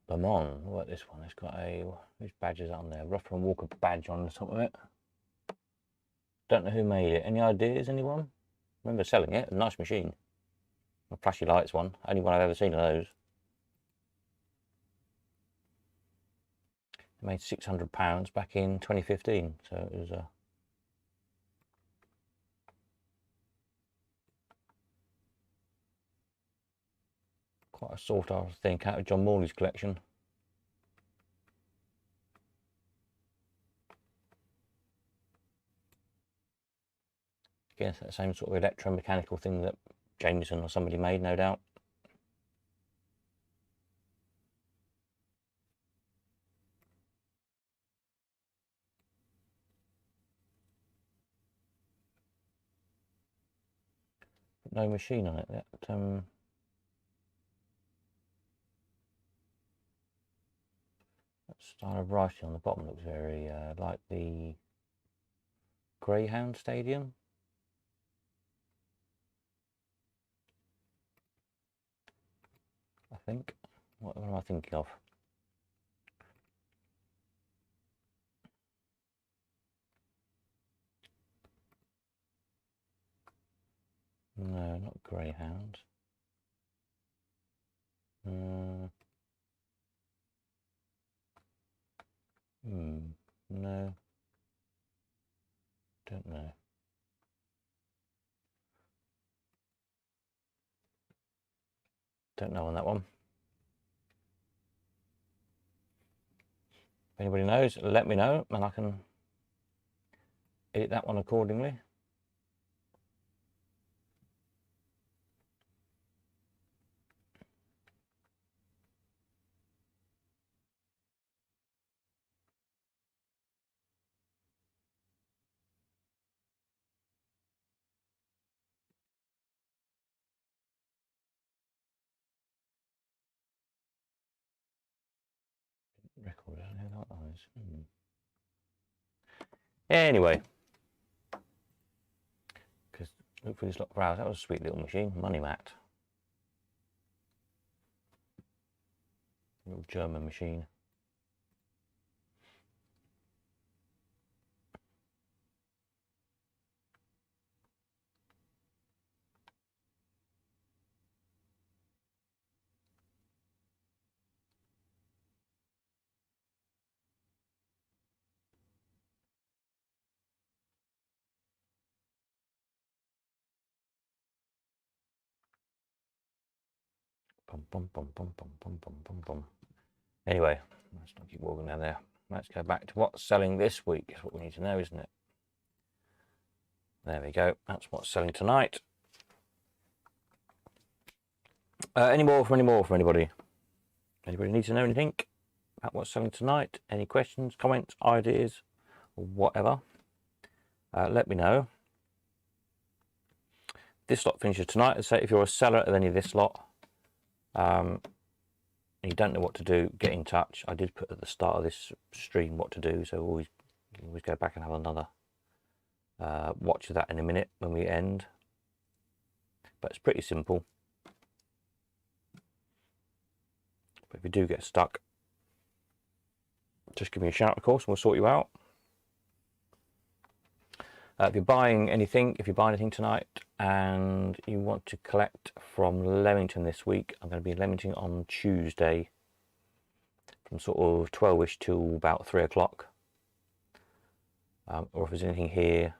Le Mans. What about this one? It's got a, whose badge is on there? Rough and Walker badge on the top of it. Don't know who made it. Any ideas, anyone? Remember selling it? A nice machine. A flashy lights one. Only one I've ever seen of those. It made £600 back in 2015. So it was a... quite a sought after thing out of John Morley's collection. Again, it's that same sort of electromechanical thing that Jameson or somebody made, no doubt. No machine on it. That style of writing on the bottom looks very like the Greyhound Stadium. I think. What am I thinking of? No, not Greyhound. No. Don't know. Don't know on that one. If anybody knows, let me know and I can edit that one accordingly. Record, I don't know what that is. Anyway, because look for this lot for hours. That was a sweet little machine, Money Mat. Little German machine. Anyway, let's not keep walking down there. Let's go back to what's selling this week. That's what we need to know, isn't it? There we go. That's what's selling tonight. Any more from anybody? Anybody need to know anything about what's selling tonight? Any questions, comments, ideas, or whatever? Let me know. This lot finishes tonight. So if you're a seller of any of this lot, and you don't know what to do, get in touch. I did put at the start of this stream what to do, so always go back and have another watch of that in a minute when we end. But it's pretty simple. But if you do get stuck, just give me a shout, of course, and we'll sort you out. If you're buying anything, tonight and you want to collect from Leamington this week, I'm going to be in Leamington on Tuesday from sort of 12ish till about 3 o'clock. Or if there's anything here,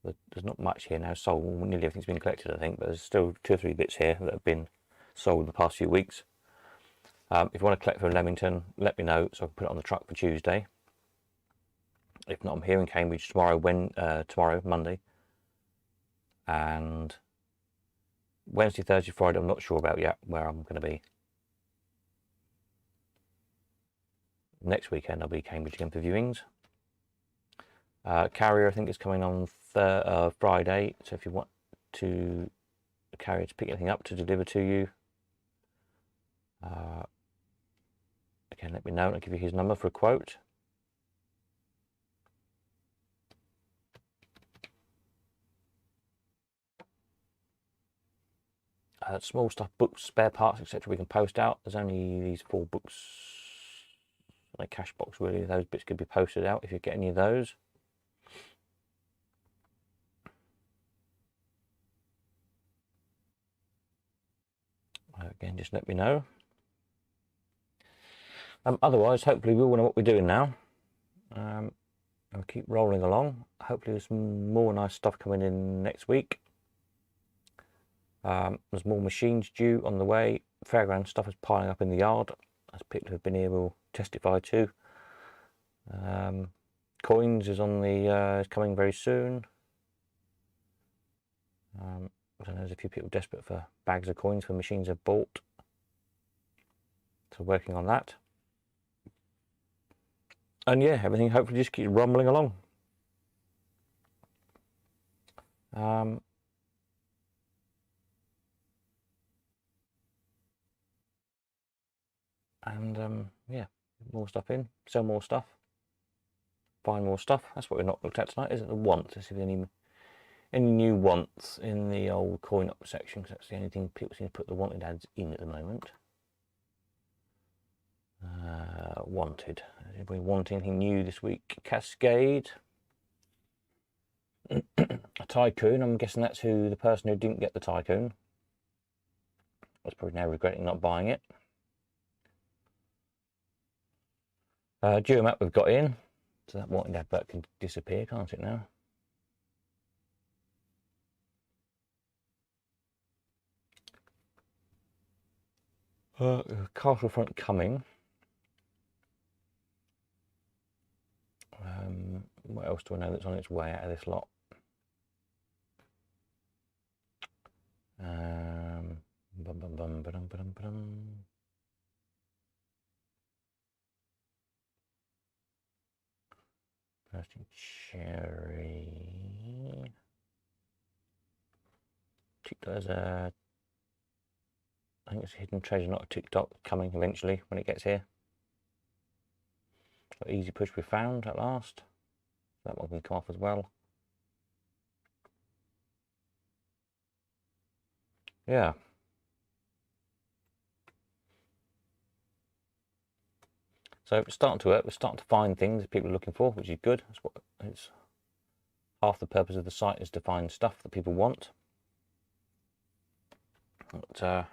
there's not much here now sold. Nearly everything's been collected, I think, but there's still 2 or 3 bits here that have been sold in the past few weeks. If you want to collect from Leamington, let me know so I can put it on the truck for Tuesday. If not, I'm here in Cambridge tomorrow, Monday. And Wednesday, Thursday, Friday, I'm not sure about yet where I'm going to be. Next weekend, I'll be Cambridge again for viewings. Carrier, I think, is coming on Friday. So if you want to a carrier to pick anything up to deliver to you, again, let me know and I'll give you his number for a quote. Small stuff, books, spare parts, etc. we can post out. There's only these 4 books in a cash box, really. Those bits could be posted out if you get any of those. Again, just let me know. Otherwise, hopefully we will know what we're doing now. I'll keep rolling along. Hopefully there's some more nice stuff coming in next week. There's more machines due on the way. fairground stuff is piling up in the yard, as people who've been here will testify to. Coins is on the is coming very soon. I don't know, there's a few people desperate for bags of coins for machines they've bought. So working on that. And yeah, everything hopefully just keeps rumbling along. Yeah, more stuff in, sell more stuff, buy more stuff. That's what we've not looked at tonight, isn't it? The wants. Let's see if there's any new wants in the old coin up section, because that's the only thing people seem to put the wanted ads in at the moment. Wanted. Anybody want anything new this week? Cascade. A Tycoon. I'm guessing that's who the person who didn't get the Tycoon was probably now regretting not buying it. Geomap we've got in, so that wanted advert can disappear, can't it now? Castlefront coming. What else do I know that's on its way out of this lot? Bursting Cherry. TikTok is I think it's a hidden treasure, not a TikTok, coming eventually when it gets here. Got Easy Push we found at last. That one can come off as well. Yeah. So it's starting to work. We're starting to find things that people are looking for, which is good. That's what it's half the purpose of the site, is to find stuff that people want. But,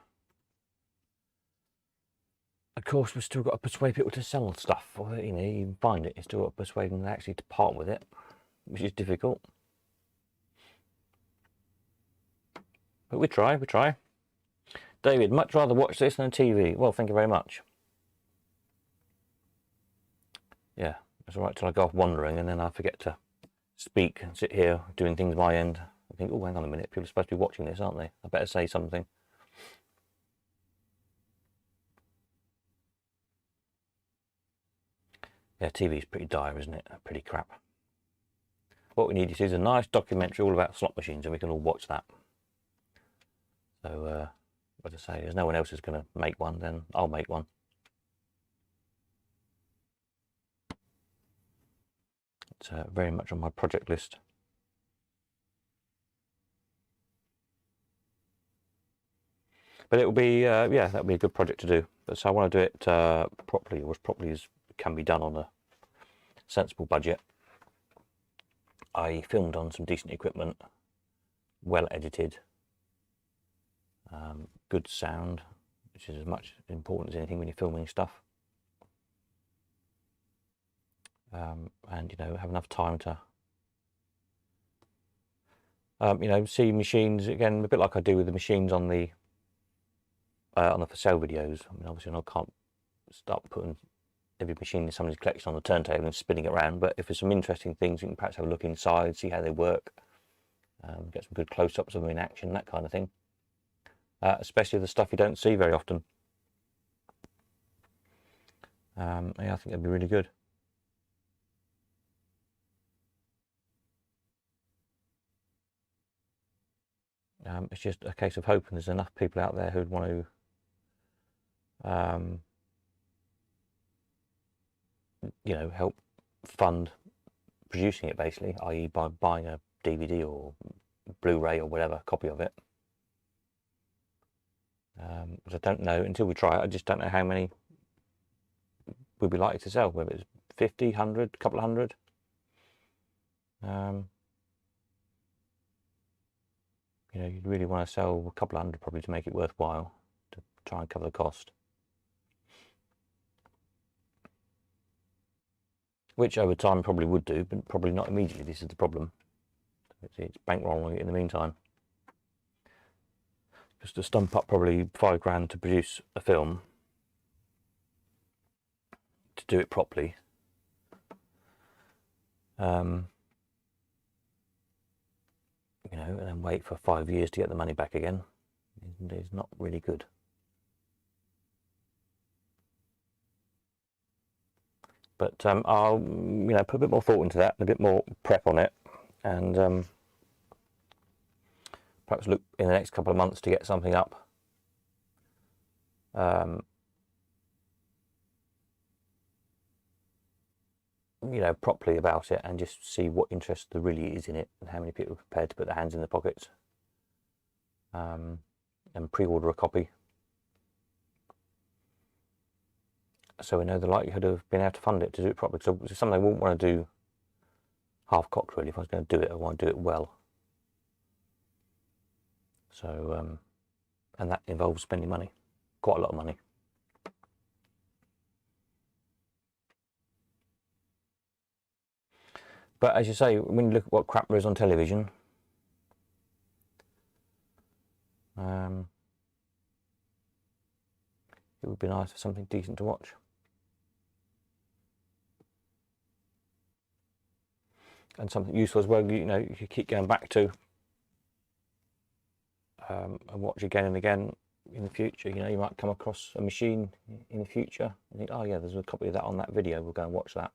of course, we've still got to persuade people to sell stuff, or you know, you find it. You still got to persuade them actually to part with it, which is difficult. But we try. David, much rather watch this than a TV. Well, thank you very much. Yeah, it's all right till I go off wandering and then I forget to speak and sit here doing things my end. I think, oh, hang on a minute, people are supposed to be watching this, aren't they? I better say something. Yeah, TV is pretty dire, isn't it? Pretty crap. What we need is a nice documentary all about slot machines, and we can all watch that. So, as I say, there's no one else who's going to make one, then I'll make one. It's very much on my project list. But it will be, yeah, that'll be a good project to do. But so I want to do it properly, or as properly as can be done on a sensible budget. I filmed on some decent equipment, well edited, good sound, which is as much important as anything when you're filming stuff. And you know, have enough time to you know, see machines again, a bit like I do with the machines on the for sale videos. I mean, obviously I can't start putting every machine in somebody's collection on the turntable and spinning it around, but if there's some interesting things, you can perhaps have a look inside, see how they work, get some good close-ups of them in action, that kind of thing. Especially the stuff you don't see very often. Yeah, I think that'd be really good. It's just a case of hoping there's enough people out there who'd want to you know, help fund producing it, basically, i.e. by buying a DVD or Blu-ray or whatever copy of it. Which I don't know until we try it. I just don't know how many we'll be likely to sell, whether it's 50, 100, a couple of hundred. You know, you'd really want to sell a couple of hundred probably to make it worthwhile, to try and cover the cost. Which over time probably would do, but probably not immediately. This is the problem. It's bankrolling it in the meantime. Because to stump up probably £5 to produce a film, to do it properly, you know, and then wait for 5 years to get the money back again, is not really good. But I'll, you know, put a bit more thought into that, a bit more prep on it, and perhaps look in the next couple of months to get something up. You know, properly about it, and just see what interest there really is in it, and how many people are prepared to put their hands in their pockets, and pre-order a copy, so we know the likelihood of being able to fund it to do it properly. So it's something I wouldn't want to do half-cocked, really. If I was going to do it, I want to do it well. So, and that involves spending money, quite a lot of money. But as you say, when you look at what crap there is on television, it would be nice for something decent to watch. And something useful as well, you know, you could keep going back to and watch again and again in the future. You know, you might come across a machine in the future and think, oh yeah, there's a copy of that on that video, we'll go and watch that.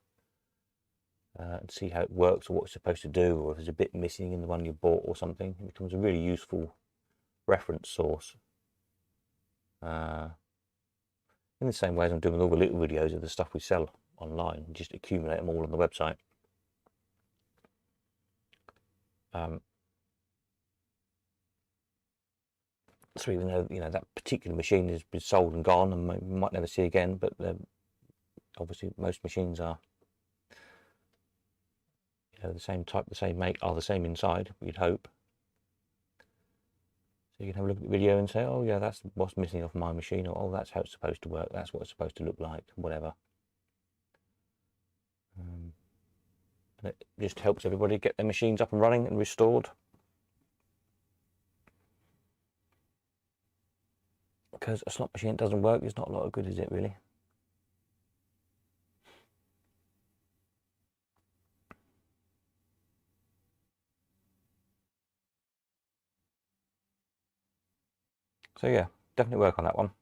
And see how it works, or what it's supposed to do, or if there's a bit missing in the one you bought or something. It becomes a really useful reference source. In the same way as I'm doing with all the little videos of the stuff we sell online, just accumulate them all on the website. So even though, you know, that particular machine has been sold and gone and we might never see again, but obviously most machines are, you know, the same type, the same make, are the same inside, you'd hope. So you can have a look at the video and say, oh yeah, that's what's missing off my machine, or oh, that's how it's supposed to work, that's what it's supposed to look like, whatever. And it just helps everybody get their machines up and running and restored. Because a slot machine doesn't work, it's not a lot of good, is it, really? So yeah, definitely work on that one.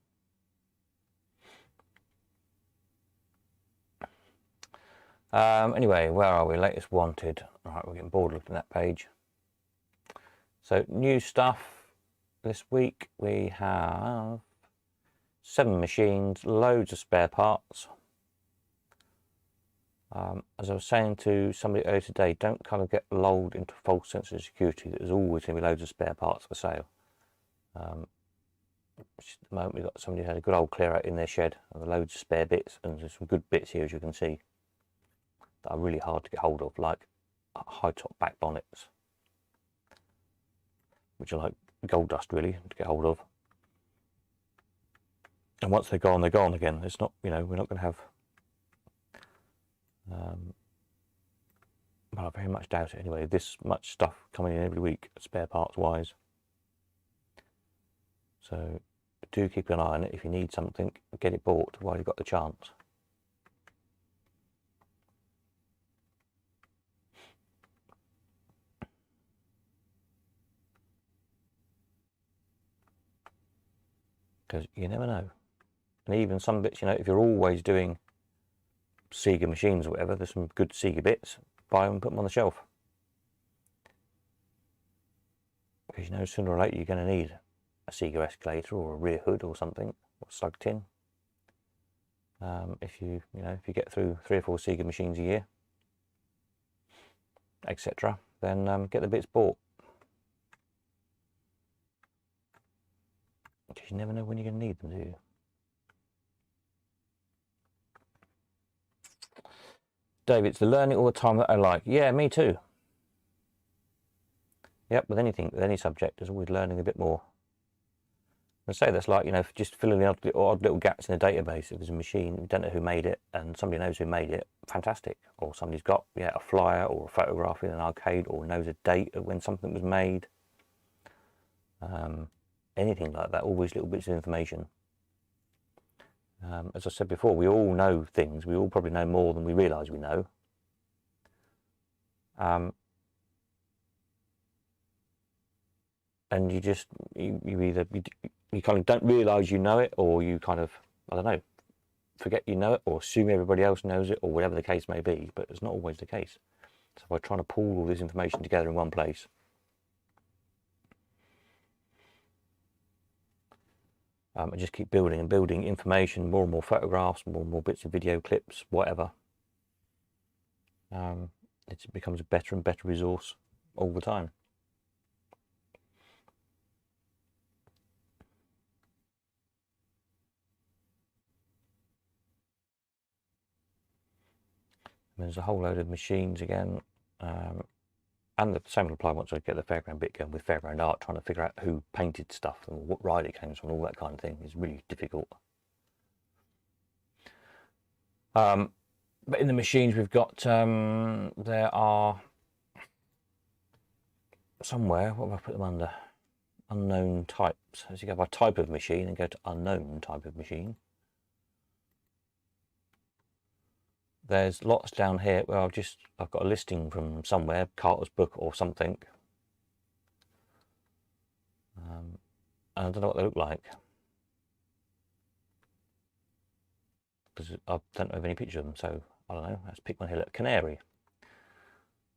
Anyway, where are we? Latest wanted. Right, we're getting bored looking at that page. So new stuff this week. We have 7 machines, loads of spare parts. As I was saying to somebody earlier today, don't kind of get lulled into a false sense of security that there's always going to be loads of spare parts for sale. At the moment we've got somebody who had a good old clear out in their shed of loads of spare bits, and there's some good bits here, as you can see, that are really hard to get hold of, like high top back bonnets, which are like gold dust really to get hold of. And once they're gone again. It's not, you know, we're not going to have well, I very much doubt it anyway, this much stuff coming in every week, spare parts wise. So do keep an eye on it. If you need something, get it bought while you've got the chance. Because you never know. And even some bits, you know, if you're always doing Sega machines or whatever, there's some good Sega bits, buy them and put them on the shelf. Because you know, sooner or later you're going to need a Sega escalator or a rear hood or something, or slug tin. If you get through 3 or 4 Sega machines a year, etc., then get the bits bought. Because you never know when you're going to need them, do you? David, it's the learning all the time that I like. Yeah, me too. Yep, with anything, with any subject, there's always learning a bit more. And say that's like, you know, just filling the odd little gaps in the database. If there's a machine, you don't know who made it, and somebody knows who made it, fantastic. Or somebody's got, yeah, a flyer or a photograph in an arcade, or knows a date of when something was made. anything like that, all these little bits of information. As I said before, we all know things. We all probably know more than we realise we know. And you just, you either, you kind of don't realise you know it, or you kind of, I don't know, forget you know it, or assume everybody else knows it, or whatever the case may be, but it's not always the case. So by trying to pull all this information together in one place, and just keep building and building information, more and more photographs, more and more bits of video clips, whatever, it becomes a better and better resource all the time. There's a whole load of machines again, and the same will apply once I get the fairground bit going with Fairground Art, trying to figure out who painted stuff and what ride it came from, all that kind of thing is really difficult. But in the machines we've got, there are somewhere, what have I put them under? Unknown types. As you go by type of machine and go to unknown type of machine. There's lots down here where I've got a listing from somewhere, Carter's book or something. And I don't know what they look like, because I don't have any picture of them, so I don't know. Let's pick one here. Look, Canary.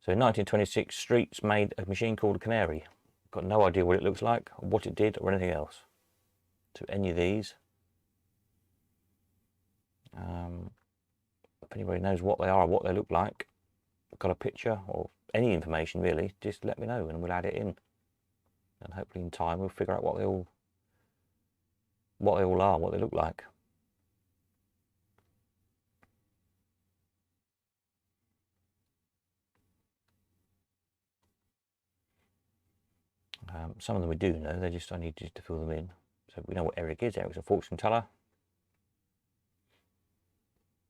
So in 1926, Streets made a machine called a Canary. Got no idea what it looks like, or what it did, or anything else to any of these. If anybody knows what they are or what they look like, got a picture or any information really, just let me know and we'll add it in. And hopefully in time we'll figure out what they all are, what they look like. Some of them we do know, they just, I need just to fill them in. So we know what Eric is. Eric's a fortune teller.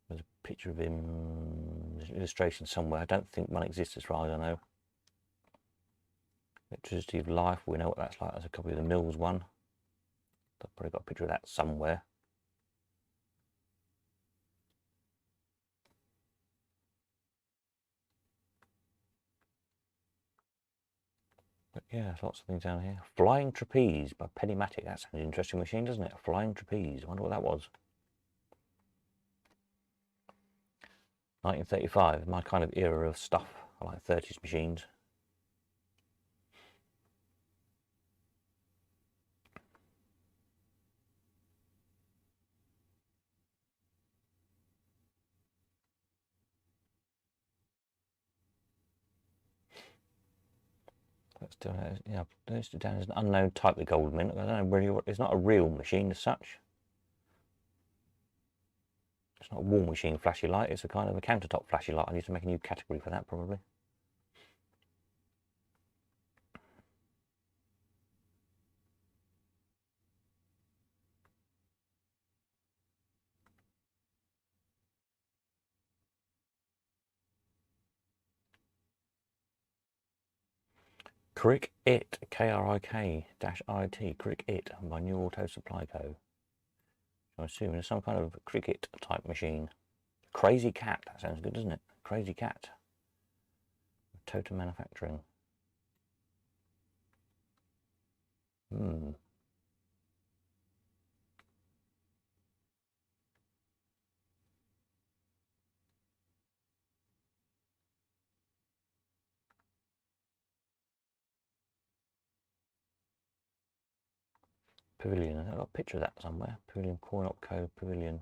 There's a picture of him, there's an illustration somewhere. I don't think one exists as far as I know. Electricity of Life, we know what that's like. There's a copy of the Mills one. I've probably got a picture of that somewhere. But yeah, there's lots of things down here. Flying Trapeze by Pennymatic. That sounds an interesting machine, doesn't it? A flying trapeze. I wonder what that was. 1935, my kind of era of stuff. I like 30s machines. Let's do it. Yeah, listed down as an unknown type of gold mint. I don't know really what. It's not a real machine as such. It's not a wall machine flashy light. It's a kind of a countertop flashy light. I need to make a new category for that probably. Cric-It, K-R-I-K-I-T, Cric-It by New Auto Supply Co. I assume it's some kind of Cric-It type machine. Crazy Cat, that sounds good, doesn't it? Crazy Cat. Totem Manufacturing. Pavilion, I've got a picture of that somewhere. Pavilion Coin Opco Pavilion.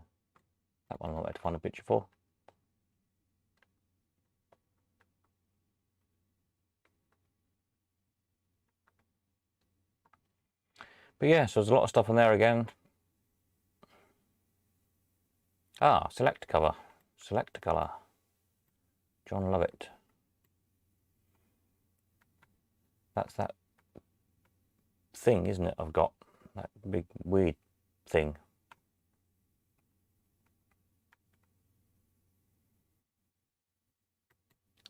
That one I'm not able to find a picture for. But yeah, so there's a lot of stuff on there again. Ah, Select Cover. Select Colour. John Lovett. That's that thing, isn't it? I've got that big weird thing.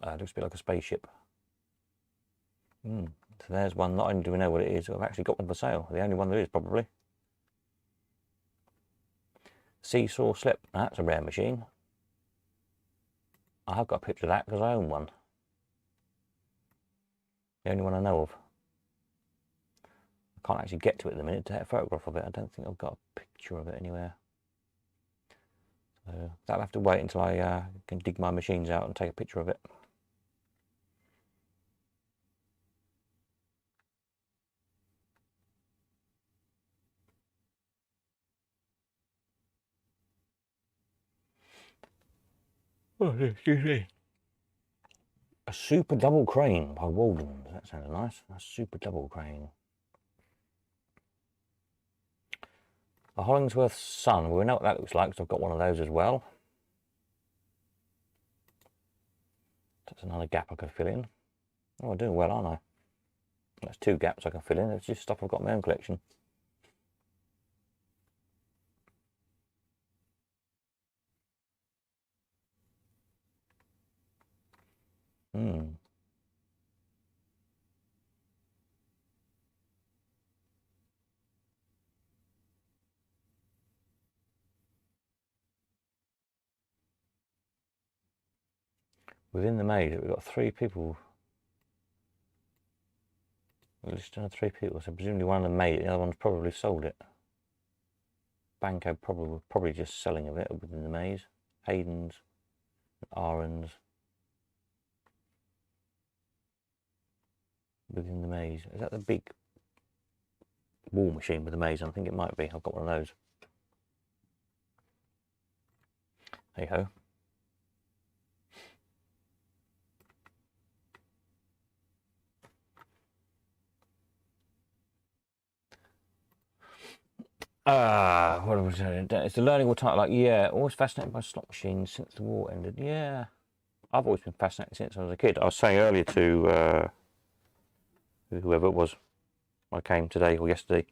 It looks a bit like a spaceship. So there's one. Not only do we know what it is, I've actually got one for sale. The only one there is, probably. Seesaw Slip. That's a rare machine. I have got a picture of that because I own one. The only one I know of. I can't actually get to it at the minute to take a photograph of it. I don't think I've got a picture of it anywhere. So that'll have to wait until I can dig my machines out and take a picture of it. Oh, excuse me. A Super Double Crane by Walden. That sounded nice. A Super Double Crane. A Hollingsworth Sun. Well, we know what that looks like because I've got one of those as well. That's another gap I could fill in. Oh, I'm doing well, aren't I? That's 2 gaps I can fill in. It's just stuff I've got in my own collection. Within the maze, we've got 3 people. We're listed on 3 people, so presumably one of them made it, the other one's probably sold it. Banco probably just selling of it within the maze. Hayden's, Aaron's. Within the maze. Is that the big wall machine with the maze? I think it might be. I've got one of those. Hey ho. What was it? It's the learning type. Like, yeah, always fascinated by slot machines since the war ended. Yeah, I've always been fascinated since I was a kid. I was saying earlier to whoever it was, I came today or yesterday.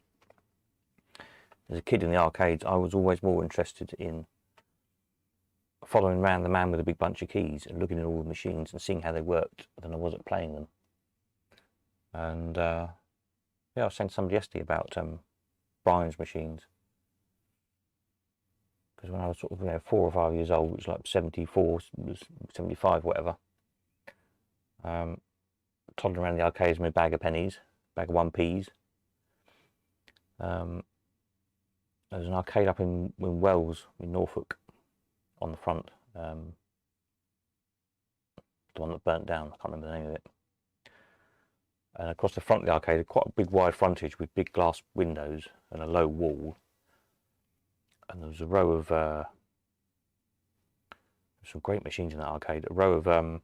As a kid in the arcades, I was always more interested in following around the man with a big bunch of keys and looking at all the machines and seeing how they worked than I was at playing them. And yeah, I was saying to somebody yesterday about Brian's machines, because when I was sort of 4 or 5 years old, it was like 74, 75, whatever. Toddling around the arcades with a bag of pennies, bag of 1p's. There was an arcade up in Wells, in Norfolk, on the front. The one that burnt down, I can't remember the name of it. And across the front of the arcade, quite a big wide frontage with big glass windows and a low wall. And there was a row of some great machines in that arcade. A row of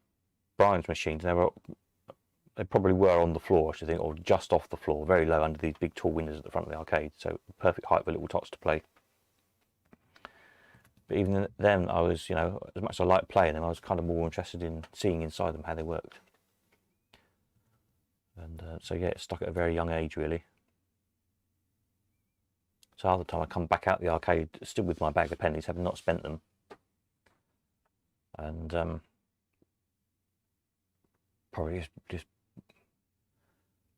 Brian's machines. They probably were on the floor, I should think, or just off the floor, very low under these big tall windows at the front of the arcade. So perfect height for little tots to play. But even then, I was, as much as I liked playing them, I was kind of more interested in seeing inside them how they worked. And so yeah, it stuck at a very young age, really. So half the time I come back out the arcade, still with my bag of pennies, having not spent them. And probably just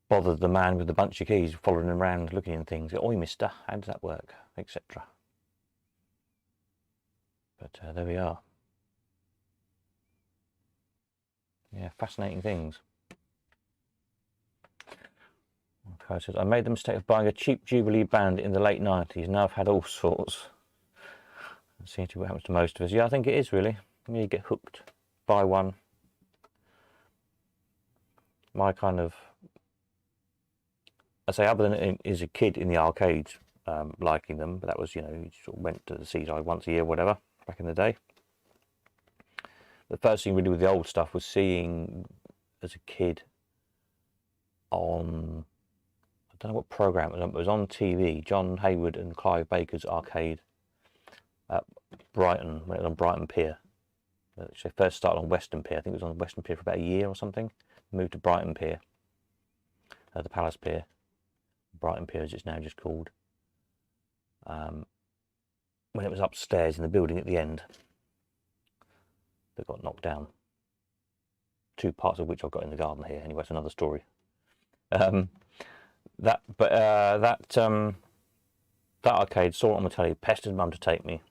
bothered the man with the bunch of keys, following him around, looking in things. Oi, mister, how does that work? Etc. But there we are. Yeah, fascinating things. Okay, says, I made the mistake of buying a cheap Jubilee band in the late 90s. Now I've had all sorts. That seems to be what happens to most of us. Yeah, I think it is really. You get hooked. Buy one. My kind of... I say, other than as a kid in the arcades, liking them, but that was, you sort of went to the seaside once a year, whatever, back in the day. The first thing really with the old stuff was seeing, as a kid, on... I don't know what programme it was on TV, John Hayward and Clive Baker's arcade at Brighton, when it was on Brighton Pier. So first started on Western Pier. I think it was on Western Pier for about a year or something. Moved to Brighton Pier, the Palace Pier. Brighton Pier as it's now just called. When it was upstairs in the building at the end that got knocked down. 2 parts of which I've got in the garden here. Anyway, it's another story. That arcade, saw it on the telly, pestered Mum to take me.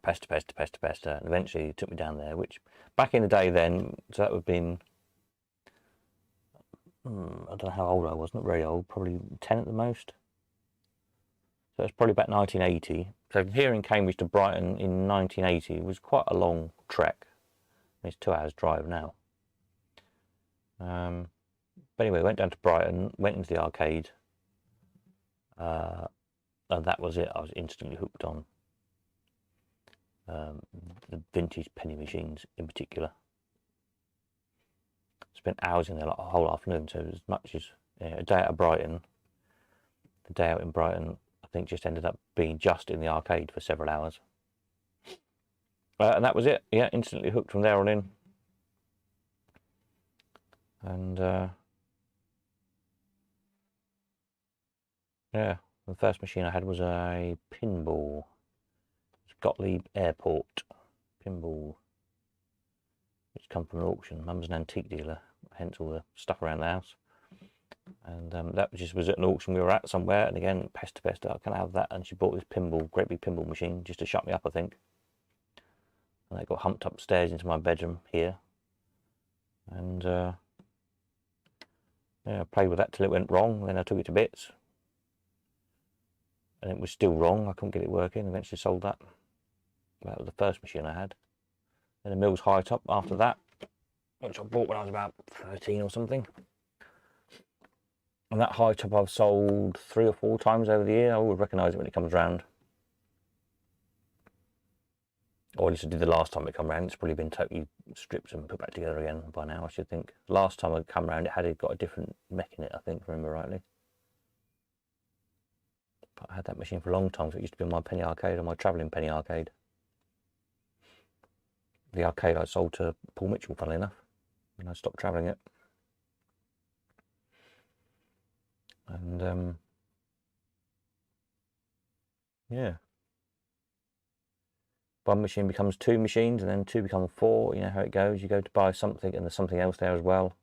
Pester, and eventually took me down there, which back in the day then, so that would have been, I don't know how old I was, not very old, probably 10 at the most. So it's probably about 1980. So from here in Cambridge to Brighton in 1980 was quite a long trek. It's 2 hours drive now. But anyway, went down to Brighton, went into the arcade, and that was it. I was instantly hooked on the vintage penny machines in particular. Spent hours in there, like a whole afternoon. So as much as a day out of Brighton, the day out in Brighton, I think just ended up being just in the arcade for several hours. And that was it. Yeah, instantly hooked from there on in. And yeah, the first machine I had was a pinball. Gottlieb Airport pinball, which come from an auction. Mum's an antique dealer, hence all the stuff around the house. And that just was at an auction we were at somewhere, and again, pester, I can't have that. And she bought this pinball, great big pinball machine, just to shut me up, I think. And I got humped upstairs into my bedroom here, and yeah, I played with that till it went wrong. Then I took it to bits, and it was still wrong. I couldn't get it working. Eventually sold that. That was the first machine I had. Then a Mills High Top after that, which I bought when I was about 13 or something. And that High Top I've sold 3 or 4 times over the year. I always recognise it when it comes round. Or at least I did the last time it come round. It's probably been totally stripped and put back together again by now, I should think. Last time I come round, it got a different mech in it, I think, if I remember rightly. But I had that machine for a long time, so it used to be my penny arcade, or my travelling penny arcade. The arcade I sold to Paul Mitchell, funnily enough, when I stopped travelling it. And yeah, one machine becomes 2 machines, and then 2 become 4. You know how it goes. You go to buy something, and there's something else there as well.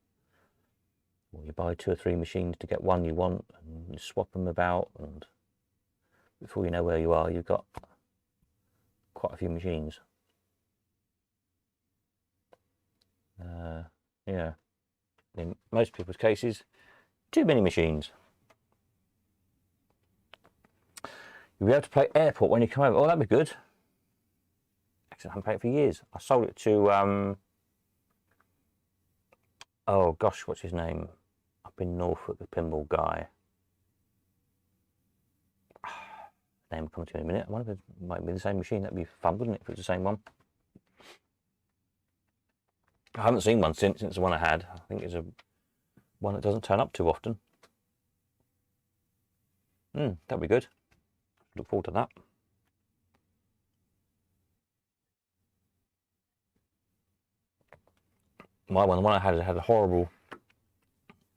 Or you buy 2 or 3 machines to get one you want, and you swap them about, and before you know where you are, you've got quite a few machines. Yeah, in most people's cases, too many machines. You'll be able to play Airport when you come over. Oh, that'd be good. Actually, I haven't played it for years. I sold it to, oh gosh, what's his name? Up in Norfolk, the pinball guy. Name will come to me in a minute. I wonder if it might be the same machine. That'd be fun, wouldn't it, if it's the same one? I haven't seen one since the one I had. I think it's a one that doesn't turn up too often. That'd be good. Look forward to that. The one I had a horrible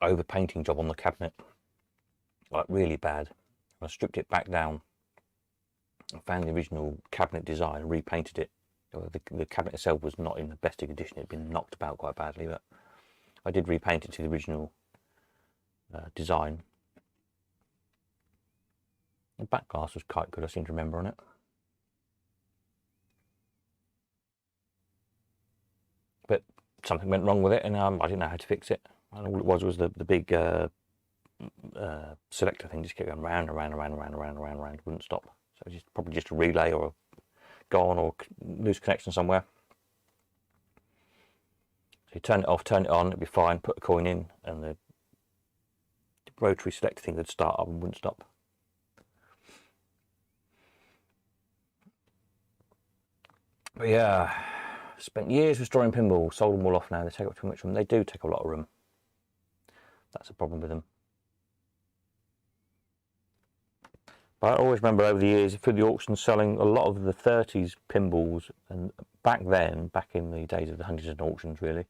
over-painting job on the cabinet, like really bad. I stripped it back down. I found the original cabinet design and repainted it. The cabinet itself was not in the best of condition. It had been knocked about quite badly, but I did repaint it to the original design. The back glass was quite good, I seem to remember on it. But something went wrong with it, and I didn't know how to fix it. And all it was the big selector thing just kept going round and round and round and round and round and round and round, wouldn't stop. So it's probably just a relay or a gone or loose connection somewhere. So you turn it off, turn it on, it'd be fine, put a coin in, and the rotary selector thing would start up and wouldn't stop. But yeah, spent years restoring pinball, sold them all off now. They take up too much room. They do take a lot of room. That's a problem with them. But I always remember over the years through the auction selling a lot of the 30s pinballs, and back then, back in the days of the Huntington auctions really,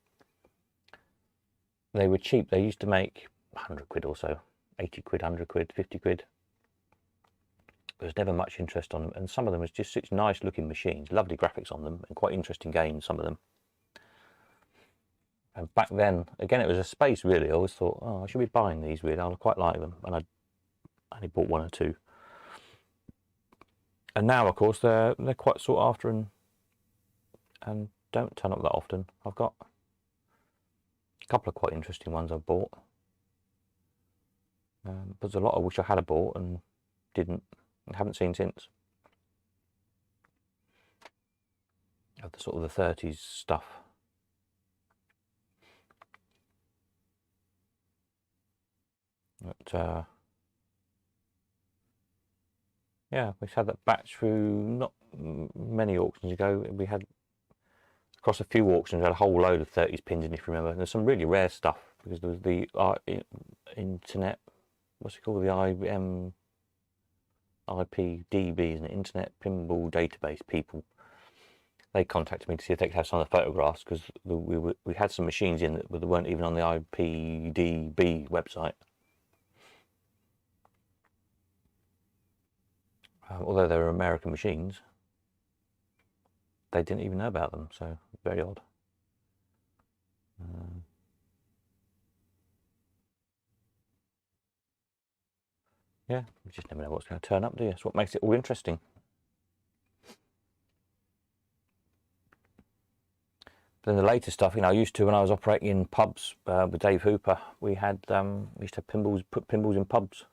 they were cheap. They used to make 100 quid or so, 80 quid, 100 quid, 50 quid. There was never much interest on them, and some of them was just such nice looking machines, lovely graphics on them, and quite interesting games, some of them. And back then, again, it was a space really. I always thought, oh, I should be buying these really. I quite like them, and I only bought one or two. And now, of course, they're quite sought after and don't turn up that often. I've got a couple of quite interesting ones I've bought. There's a lot I wish I had bought and haven't seen since. Of the sort of the 30s stuff. But yeah, we had that batch through not many auctions ago. We had across a few auctions, we had a whole load of 30s pins in, if you remember. And there's some really rare stuff because there was the internet, what's it called, the IPDB, isn't it? Internet Pinball Database people. They contacted me to see if they could have some of the photographs because we had some machines in that weren't even on the IPDB website. Although they were American machines, they didn't even know about them, so very odd. Yeah, you just never know what's going to turn up, do you? That's what makes it all interesting. Then the later stuff, I used to when I was operating in pubs with Dave Hooper. We used to have pinballs, put pinballs in pubs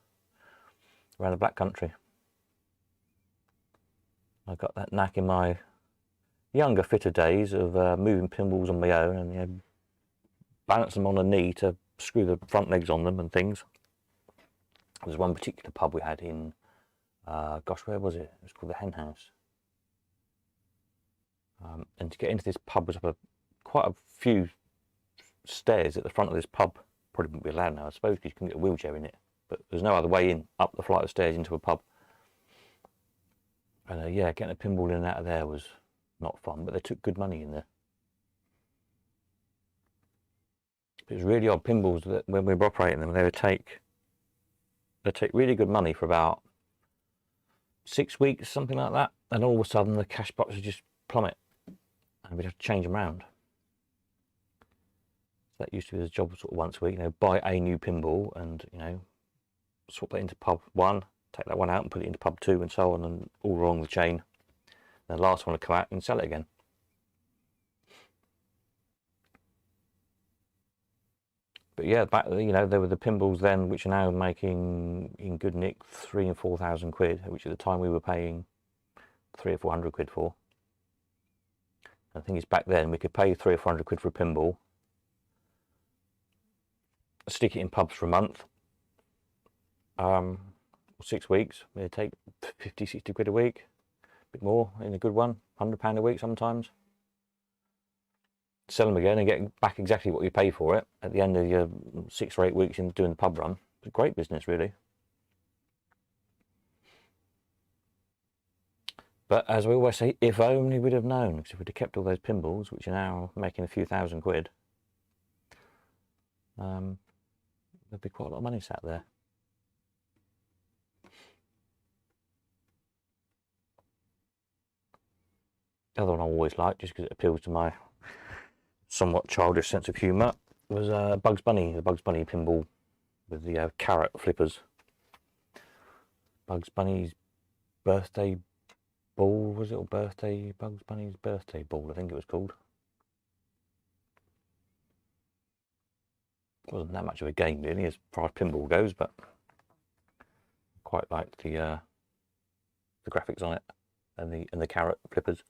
around the Black Country. I got that knack in my younger, fitter days of moving pinballs on my own and balance them on a knee to screw the front legs on them and things. There's one particular pub we had in, gosh, where was it? It was called the Hen House. And to get into this pub was up quite a few stairs at the front of this pub. Probably wouldn't be allowed now, I suppose, because you can get a wheelchair in it. But there's no other way in, up the flight of stairs into a pub. And yeah, getting a pinball in and out of there was not fun, but they took good money in there. It was really odd pinballs that when we were operating them, they'd take really good money for about 6 weeks, something like that, and all of a sudden the cash box would just plummet, and we'd have to change them around. So that used to be the job sort of once a week, buy a new pinball and swap that into pub 1, take that one out and put it into pub 2 and so on, and all along the chain. And the last one would come out and sell it again. But yeah, back there were the pinballs then, which are now making in good nick 3,000 and 4,000 quid, which at the time we were paying 300 or 400 quid for. And the thing is, back then we could pay 300 or 400 quid for a pinball, stick it in pubs for a month, 6 weeks. It'd take 50, 60 quid a week, a bit more in a good one, £100 a week sometimes. Sell them again and get back exactly what you pay for it at the end of your 6 or 8 weeks in doing the pub run. It's a great business, really. But as we always say, if only we'd have known, because if we'd have kept all those pinballs, which are now making a few thousand quid, there'd be quite a lot of money sat there. The other one I always liked, just because it appeals to my somewhat childish sense of humour, was Bugs Bunny, the Bugs Bunny pinball with the carrot flippers. Bugs Bunny's birthday ball, was it? Or Bugs Bunny's birthday ball, I think it was called. It wasn't that much of a game really as far as pinball goes, but quite liked the graphics on it and the carrot flippers.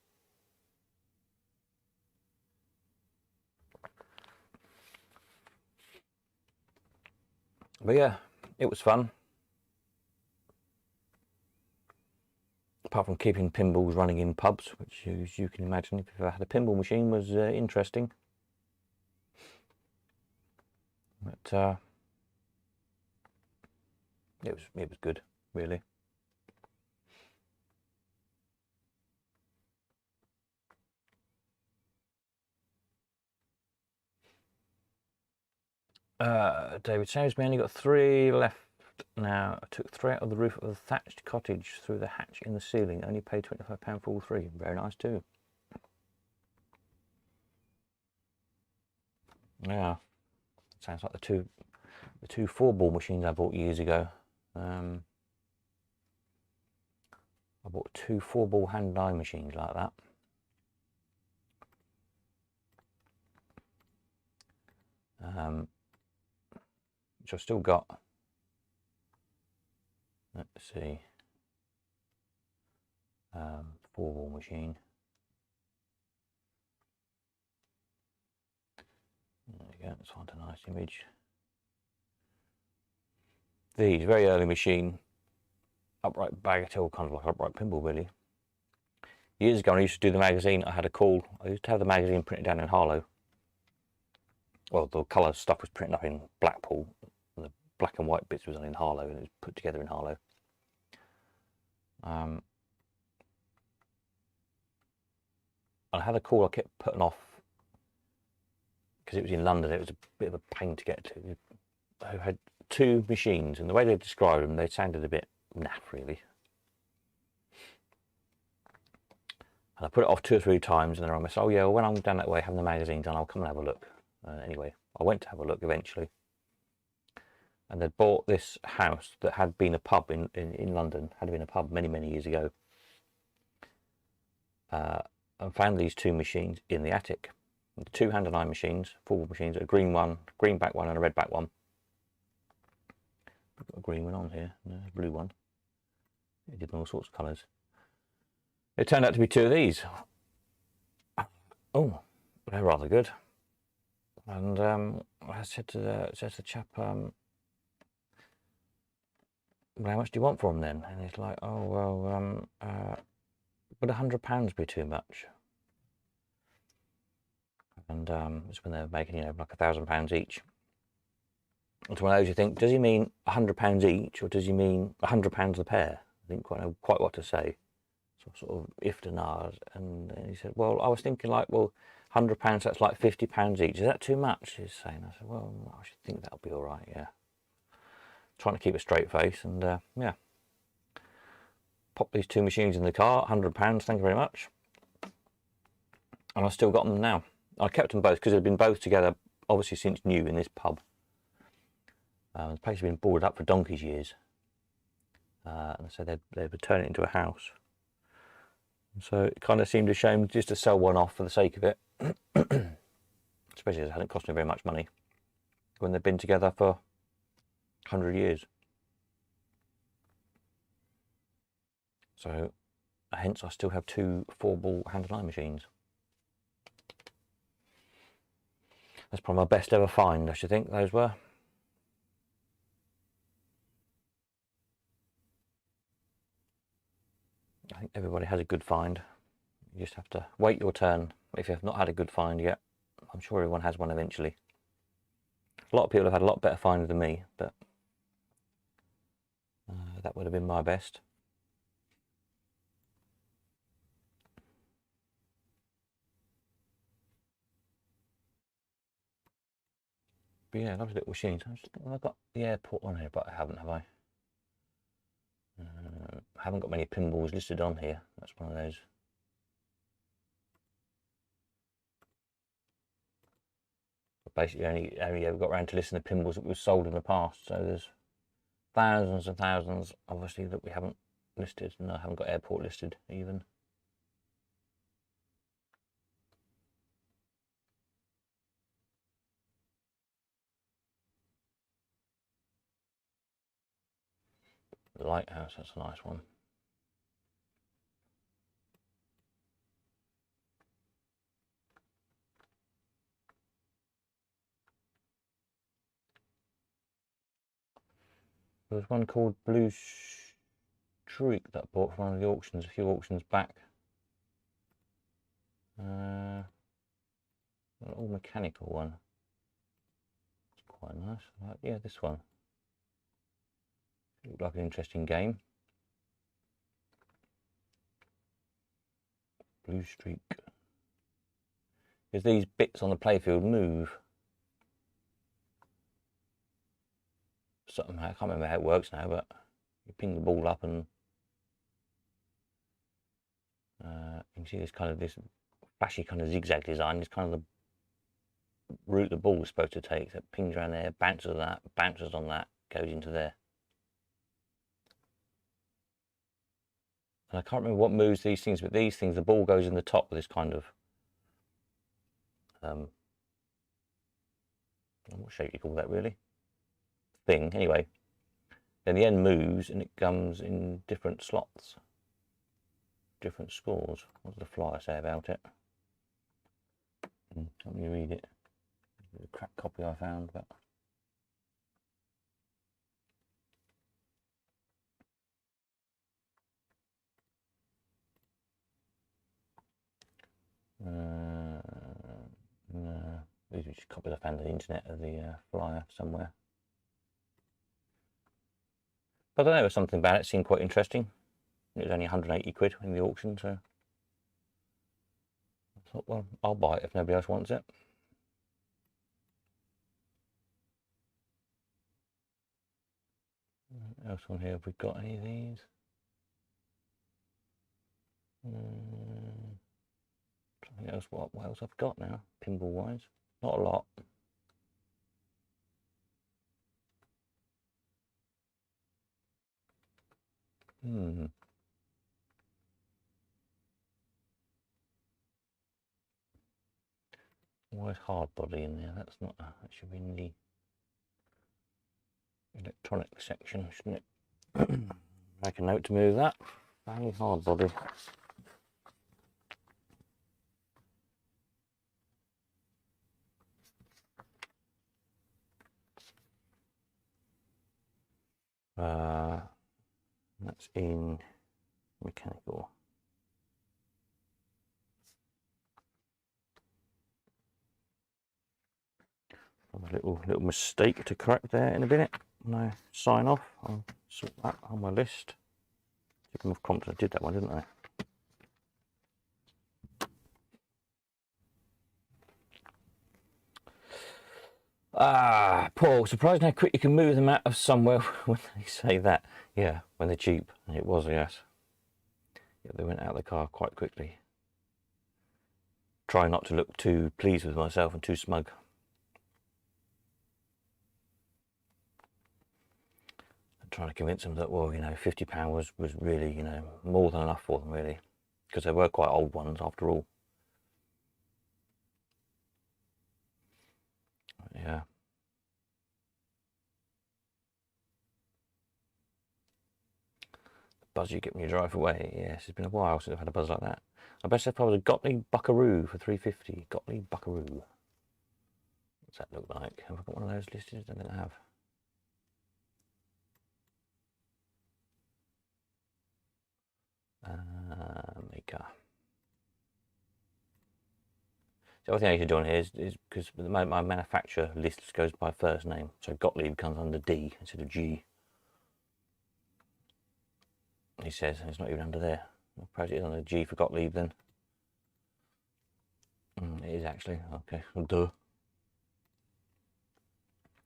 But yeah, it was fun. Apart from keeping pinballs running in pubs, which, as you can imagine, if you've ever had a pinball machine, was interesting. But it was good, really. David says we only got 3 left now. I took 3 out of the roof of a thatched cottage through the hatch in the ceiling. Only paid £25 for all 3. Very nice too. Yeah, sounds like the two 4-ball machines I bought years ago. I bought 2 4-ball hand die machines like that. Which I've still got. Let's see. 4-ball machine. There we go, let's find a nice image. These, very early machine, upright bagatelle, kind of like upright pinball really. Years ago when I used to do the magazine, I had a call. I used to have the magazine printed down in Harlow. Well, the colour stuff was printed up in Blackpool. The black and white bits was on in Harlow, and it was put together in Harlow. And I had a call I kept putting off because it was in London. It was a bit of a pain to get to. I had 2 machines, and the way they described them, they sounded a bit naff really. And I put it off 2 or 3 times, and then I said, oh yeah, well, when I'm down that way having the magazine done, I'll come and have a look. Anyway, I went to have a look eventually, and they'd bought this house that had been a pub in London, had been a pub many years ago, and found these 2 machines in the attic. The 2 hand and eye machines, 4-ball machines, a green one, green back one, and a red back one. I've got a green one on here, and a blue one. It did all sorts of colours. It turned out to be 2 of these. Oh, they're rather good. And I said to the chap, well, how much do you want for them then? And he's like, oh well, would £100 be too much? And it's when they're making, you know, like £1,000 each. It's one of those you think, does he mean £100 each, or does he mean £100 a pair? I didn't quite know what to say. So I sort of ifed and ahed, and he said, well, I was thinking like, well, £100, that's like £50 each. Is that too much? He's saying. I said, well, I should think that'll be all right. Yeah. Trying to keep a straight face, and yeah. Pop these 2 machines in the car. £100. Thank you very much. And I've still got them now. I kept them both because they've been both together, obviously since new in this pub. The place has been boarded up for donkey's years, and so they would turn it into a house. So it kind of seemed a shame just to sell one off for the sake of it, especially as it hadn't cost me very much money when they've been together for 100 years. So hence I still have 2 4-ball hand and eye machines. That's probably my best ever find, I should think those were. I think everybody has a good find. You just have to wait your turn. If you have not had a good find yet, I'm sure everyone has one eventually. A lot of people have had a lot better finds than me, but that would have been my best. But yeah, lovely little machines. I've got the airport on here, but I haven't, have I? I haven't got many pinballs listed on here. That's one of those. But basically, only ever got around to listing the pinballs that we've sold in the past. So there's thousands and thousands, obviously, that we haven't listed, and I haven't got airport listed even. The lighthouse, that's a nice one. There was one called Blue Streak that I bought from one of the auctions, a few auctions back. An all mechanical one. It's quite nice. Yeah, this one. Looked like an interesting game. Blue Streak. Because these bits on the playfield move. Somehow, I can't remember how it works now, but you ping the ball up and you can see this kind of this flashy kind of zigzag design is kind of route the ball is supposed to take. So it pings around there, bounces on that, bounces on that, goes into there. And I can't remember what moves these things, but these things, the ball goes in the top with this kind of, what shape you call that really? Thing, anyway. Then the end moves and it comes in different slots, different scores. What does the flyer say about it? Let me read it. There's a cracked copy I found, but no, these are just copies I found on the internet of the flyer somewhere. But I don't know, there was something about it seemed quite interesting. It was only 180 quid in the auction, so I thought, well, I'll buy it if nobody else wants it. What else on here? Have we got any of these? Something else. What else I've got now? Pinball wise, not a lot. Why is hard body in there? That's not. That should be in the electronic section, shouldn't it? Make a note to move that. Bang hard body. That's in mechanical. A little mistake to correct there in a minute. No sign off. I'll sort that on my list. Chicken of Compton. I did that one, didn't I? Paul, surprised how quick you can move them out of somewhere when they say that. Yeah, when they're cheap. It was, yes. Yeah, they went out of the car quite quickly. Try not to look too pleased with myself and too smug. I'm trying to convince them that, well, you know, £50 was really, you know, more than enough for them, really. Because they were quite old ones, after all. Yeah. Buzz you get when you drive away. Yes, it's been a while since I've had a buzz like that. I best say probably a Gottlieb Buckaroo for 350. Gottlieb Buckaroo. What's that look like? Have I got one of those listed? I don't think I have. Maker. The other thing I should do on here is because my manufacturer list goes by first name, so Gottlieb comes under D instead of G. He says it's not even under there. Perhaps it's under G for Gottlieb then. It is actually. Okay, well, duh.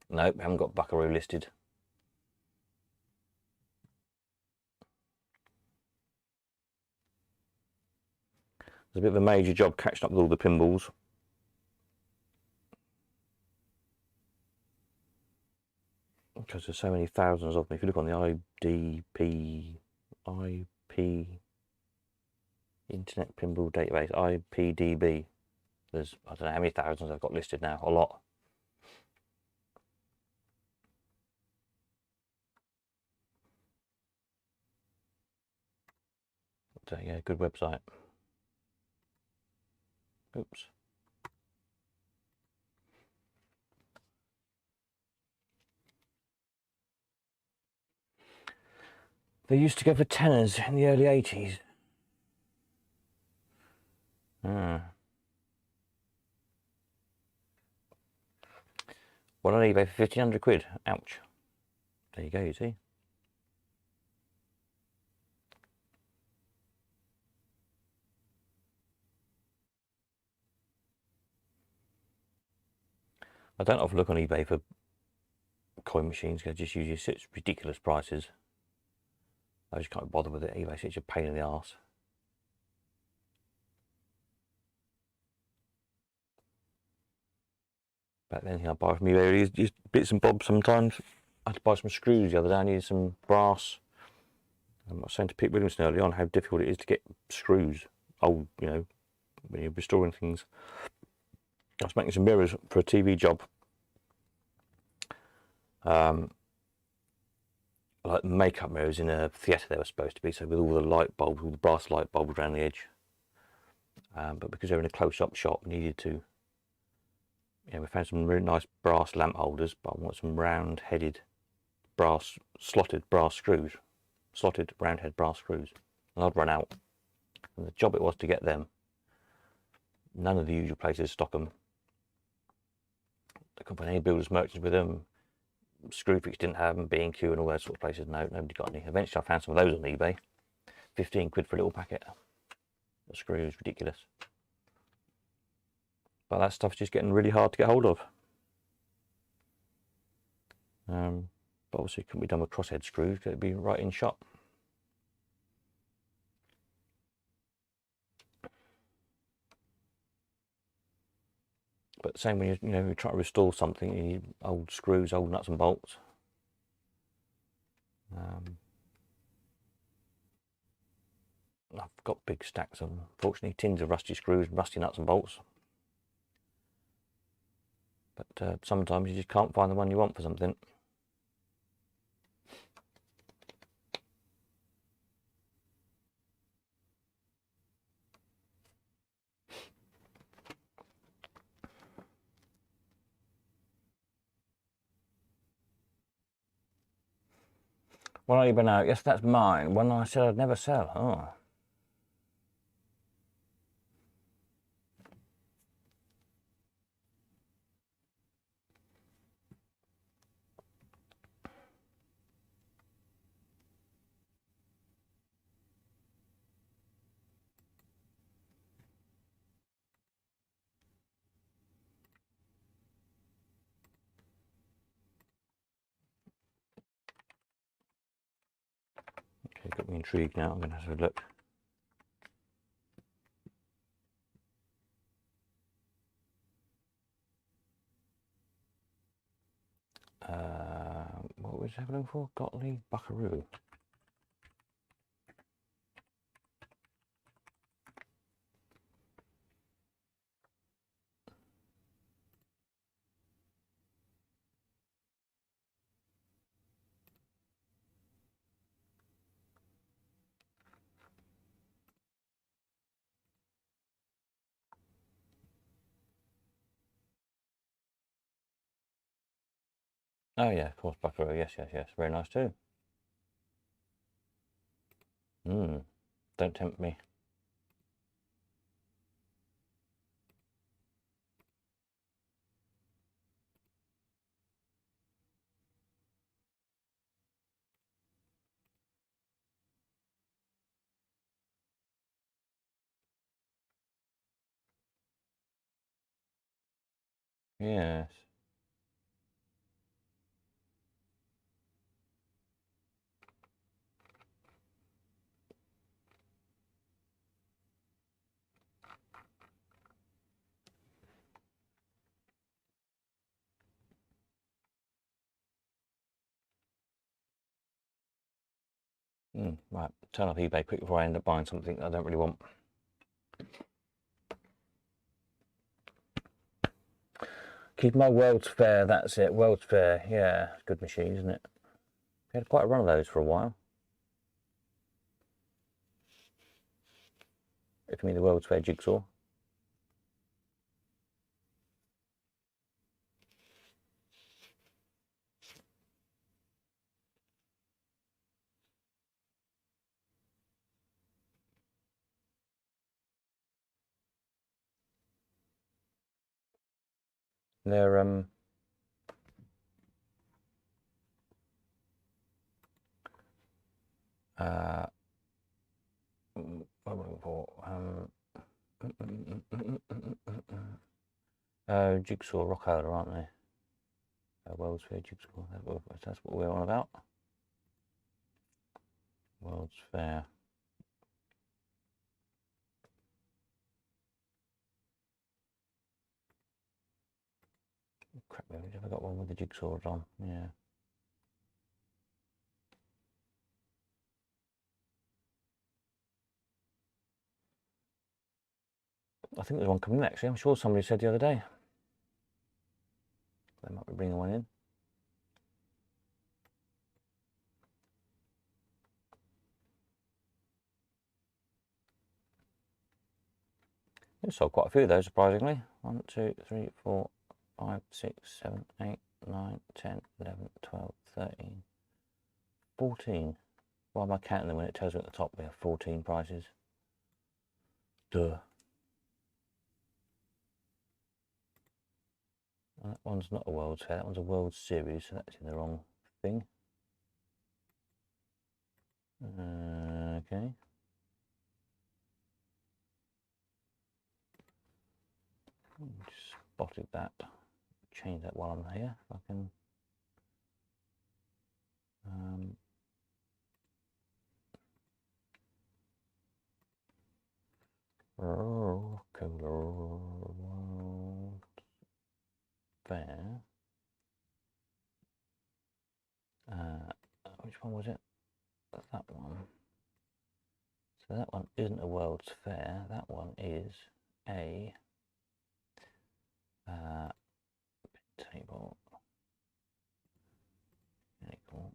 Nope, haven't got Buckaroo listed. There's a bit of a major job catching up with all the pinballs. Because there's so many thousands of them. If you look on the IP Internet Pinball Database, IPDB, there's, I don't know how many thousands I've got listed now, a lot. But, yeah, good website. Oops. They used to go for tenors in the early 80s. What on eBay for 1,500 quid? Ouch. There you go, you see. I don't often look on eBay for coin machines because it just usually such ridiculous prices. I just can't bother with it. eBay's such a pain in the arse. About the only thing I buy from eBay is bits and bobs sometimes. I had to buy some screws the other day. I needed some brass. I was saying to Pete Williamson early on how difficult it is to get screws. Old, you know, when you're restoring things. I was making some mirrors for a TV job. Like makeup mirrors in a theatre they were supposed to be, so with all the light bulbs, all the brass light bulbs around the edge. But because they're in a close-up shop, needed to. Yeah, we found some really nice brass lamp holders, but I want some round-headed brass, slotted brass screws, slotted round-head brass screws, and I'd run out. And the job it was to get them. None of the usual places stock them. They couldn't find any builders merchants with them. Screwfix didn't have them. B&Q and all those sort of places. No, nobody got any. Eventually, I found some of those on eBay. 15 quid for a little packet. The screws, ridiculous. But that stuff's just getting really hard to get hold of. But obviously, it couldn't be done with crosshead screws because it'd be right in shop. But same when you try to restore something, you need old screws, old nuts and bolts. I've got big stacks of, unfortunately, tins of rusty screws, rusty nuts and bolts. But sometimes you just can't find the one you want for something. When I been out, yes, that's mine. When I said I'd never sell, oh. Okay, got me intrigued now. I'm going to have a look. What was I looking for? Gottlieb Buckaroo. Oh yeah, of course, Buckaroo. Yes, yes, yes. Very nice too. Don't tempt me. Yes. Right, turn off eBay quick before I end up buying something I don't really want. Keep my World's Fair, that's it. World's Fair, yeah, good machine, isn't it? We had quite a run of those for a while. If you mean the World's Fair jigsaw. They're what am I looking for? Jigsaw Rockholder, aren't they? World's Fair jigsaw. That's what we're on about. World's Fair. crap, have I got one with the jigsaws on? Yeah. I think there's one coming next. I'm sure somebody said the other day. They might be bringing one in. I sold quite a few of those, surprisingly. 1, 2, 3, 4, 5, 6, 7, 8, 9, 10, 11, 12, 13, 14. Why am I counting them when it tells me at the top we have 14 prices? Duh. That one's not a World's Fair, that one's a World Series, so that's in the wrong thing. Okay. Just spotted that. Change that while I'm here. If I can. Color World Fair. Which one was it? That one. So that one isn't a World's Fair. That one is a table. Cool.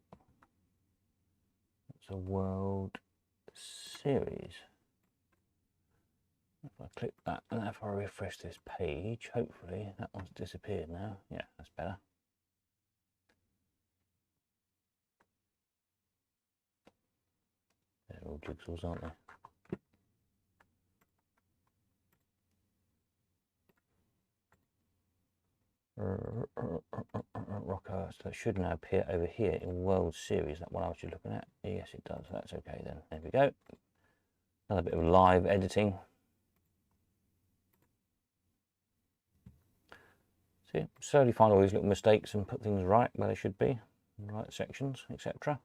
It's a World Series. If I click that and if I refresh this page, hopefully that one's disappeared now. Yeah, that's better. They're all jigsaws, aren't they? Rocker, so it should now appear over here in World Series, that one I was just looking at. Yes, it does. That's okay then. There we go. Another bit of live editing. See, slowly find all these little mistakes and put things right where they should be, in the right sections, etc.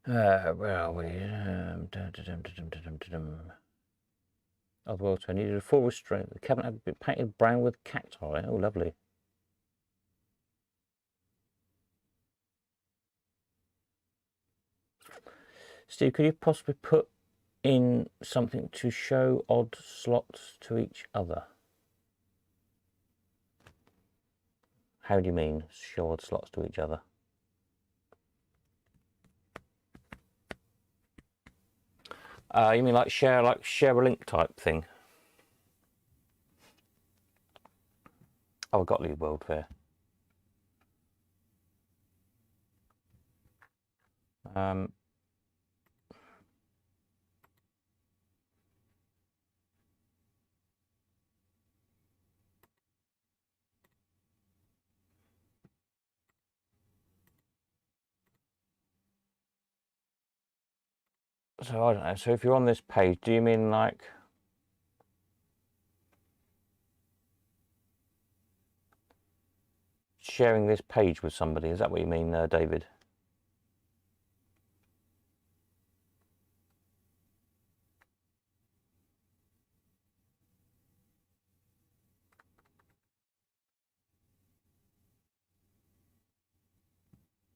Where are we? Oh, the World Tour needed a full restraint. The cabinet had been painted brown with cacti. Oh, lovely. Steve, could you possibly put in something to show odd slots to each other? How do you mean, show odd slots to each other? You mean like share a link type thing? Oh, I got Lead World Fair. So I don't know. So if you're on this page, do you mean like sharing this page with somebody? Is that what you mean, David?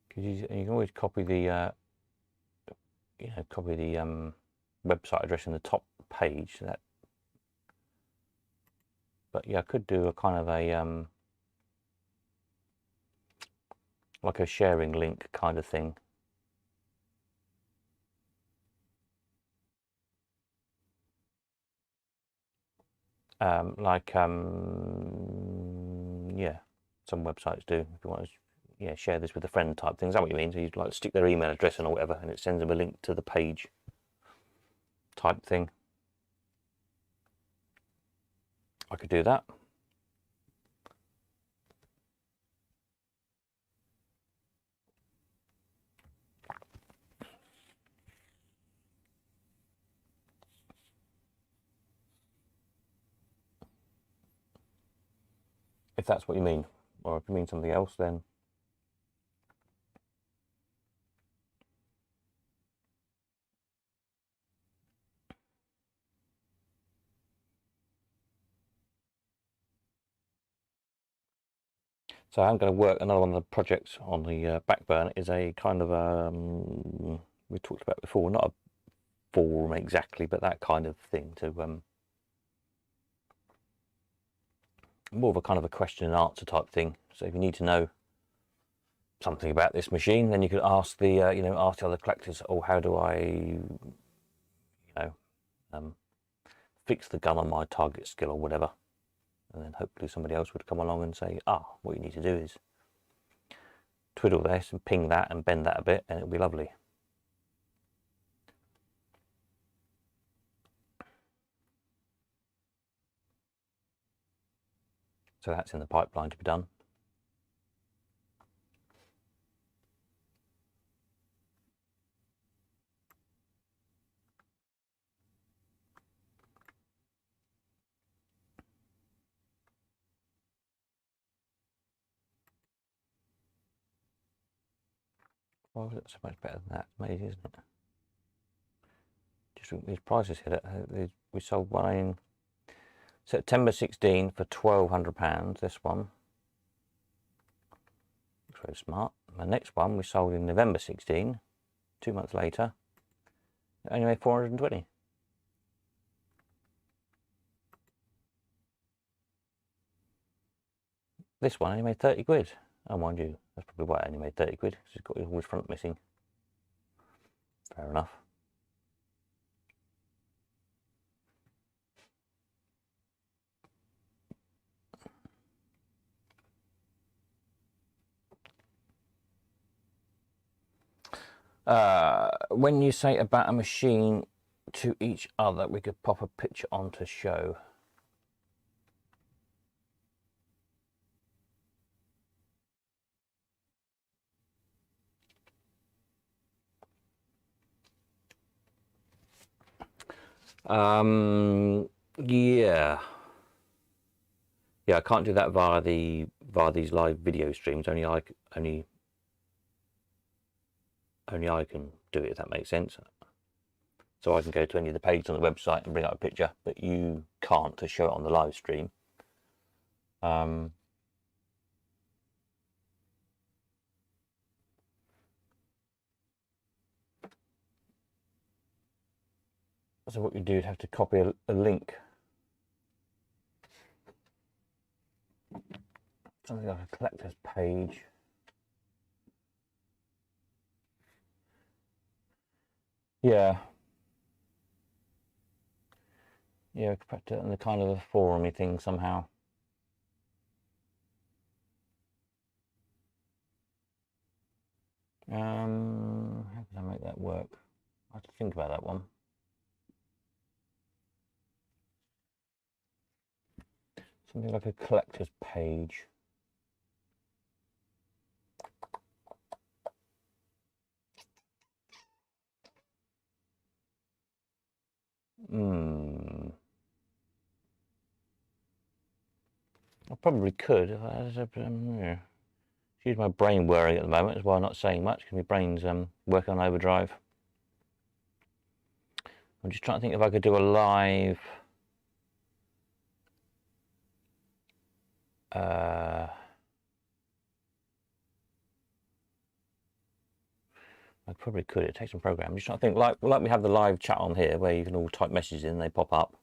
Because you can always copy the copy the website address in the top page. That, but yeah, I could do a kind of a like a sharing link kind of thing. Yeah, some websites do. If you want to, share this with a friend type thing. Is that what you mean? So you like stick their email address in or whatever, and it sends them a link to the page type thing. I could do that. If that's what you mean, or if you mean something else, then So I'm going to work another one of the projects on the back burner is a kind of we talked about before, not a forum exactly, but that kind of thing to more of a kind of a question and answer type thing. So if you need to know something about this machine, then you could ask the ask the other collectors, oh, how do I fix the gun on my target skill or whatever, and then hopefully somebody else would come along and say, what you need to do is twiddle this and ping that and bend that a bit and it'll be lovely. So that's in the pipeline to be done. Why was it so much better than that? It's amazing, isn't it? Just these prices hit it. We sold one in September 16 for £1,200. This one looks very smart. The next one we sold in November 16, 2 months later. It only made 420. This one only made 30 quid. Oh, mind you, that's probably why it only made 30 quid, because it's got all his front missing. Fair enough. When you say about a machine to each other, we could pop a picture on to show. Yeah, I can't do that via these live video streams. Only I can do it, if that makes sense. So I can go to any of the pages on the website and bring up a picture, but you can't to show it on the live stream. So what you do is have to copy a link. Something like a collector's page. Yeah, we could put it in the kind of a forum-y thing somehow. How can I make that work? I have to think about that one. Something like a collector's page. I probably could. Excuse my brain worrying at the moment, as well, not saying much because my brain's working on overdrive. I'm just trying to think if I could do a live I probably could. It takes some program. I'm just trying to think, like we have the live chat on here where you can all type messages in and they pop up.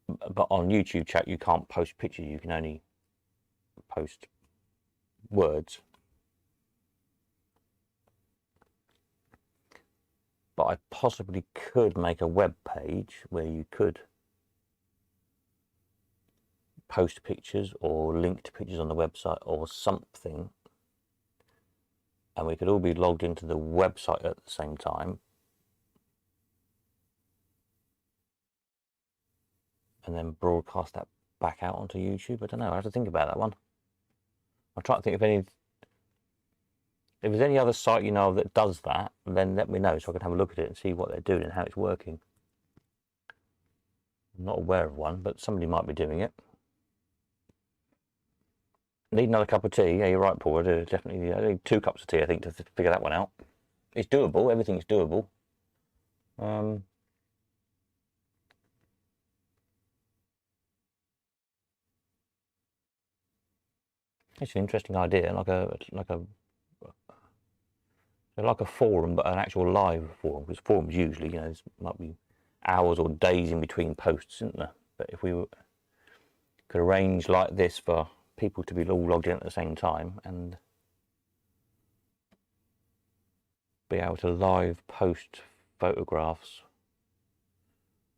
But on YouTube chat you can't post pictures, you can only post words. But I possibly could make a web page where you could post pictures or link to pictures on the website or something, and we could all be logged into the website at the same time, and then broadcast that back out onto YouTube. I don't know, I have to think about that one. I'm trying to think if there's any other site you know that does that, then let me know so I can have a look at it and see what they're doing and how it's working. I'm not aware of one, but somebody might be doing it. Need another cup of tea? Yeah, you're right, Paul. I do definitely. I need 2 cups of tea, I think, to figure that one out. It's doable. Everything's doable. It's an interesting idea, like a forum, but an actual live forum. Because forums usually, you know, there might be hours or days in between posts, isn't there? But if we could arrange like this for people to be all logged in at the same time and be able to live post photographs,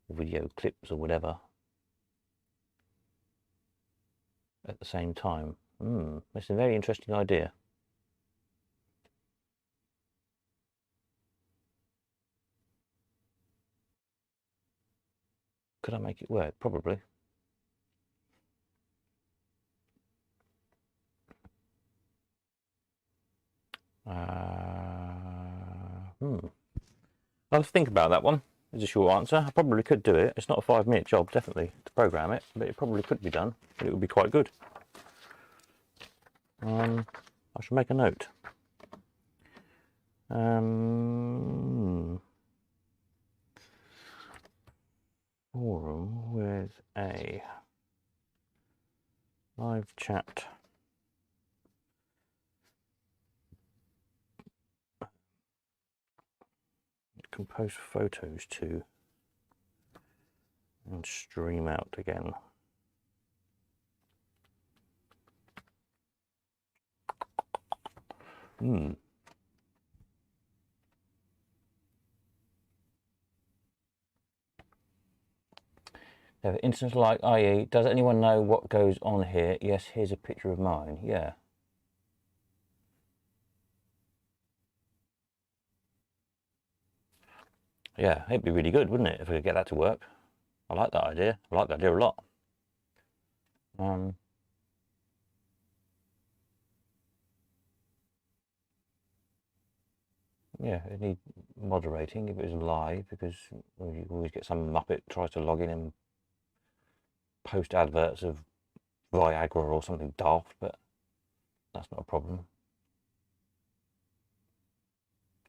video clips or whatever at the same time. That's a very interesting idea. Could I make it work? Probably. I'll think about that one. Is a short answer. I probably could do it. It's not a 5-minute job, definitely, to program it, but it probably could be done. But it would be quite good. I should make a note. Forum with a live chat. Can post photos to and stream out again. Instance like IE, does anyone know what goes on here? Yes, here's a picture of mine. Yeah. Yeah, it'd be really good, wouldn't it, if we could get that to work? I like that idea. I like that idea a lot. Yeah, it needs moderating if it was live, because you always get some muppet tries to log in and post adverts of Viagra or something daft, but that's not a problem.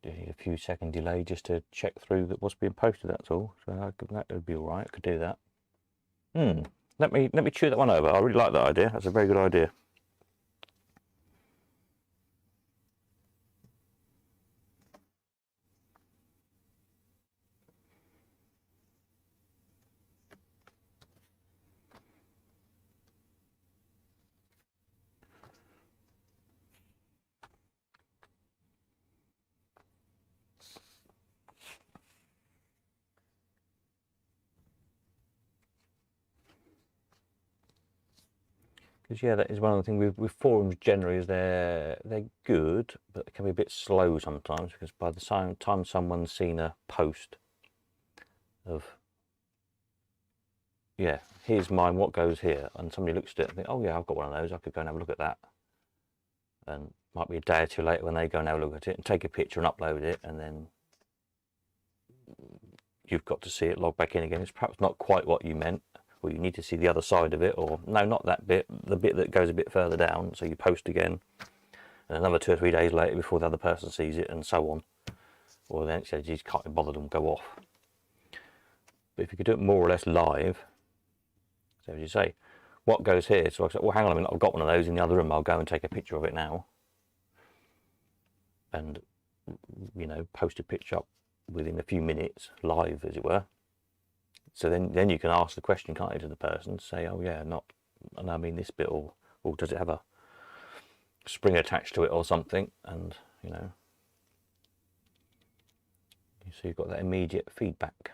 You need a few second delay just to check through that what's being posted, that's all. So that would be all right. I could do that. Let me chew that one over. I really like that idea. That's a very good idea. Because yeah, that is one of the things with forums generally, is they're good, but they can be a bit slow sometimes, because by the time someone's seen a post of, yeah, here's mine, what goes here, and somebody looks at it and think, oh yeah, I've got one of those, I could go and have a look at that, and might be a day or two later when they go and have a look at it and take a picture and upload it, and then you've got to see it log back in again. It's perhaps not quite what you meant, or you need to see the other side of it, or no, not that bit, the bit that goes a bit further down, so you post again, and another 2 or 3 days later before the other person sees it, and so on. Or then it says you can't be bothered and go off. But if you could do it more or less live, so as you say, what goes here? So I said, well, hang on a minute, I've got one of those in the other room, I'll go and take a picture of it now, and, you know, post a picture up within a few minutes, live as it were. So then you can ask the question, can't you, to the person, say, oh yeah, and I mean this bit, or does it have a spring attached to it or something, and you know, so you've got that immediate feedback.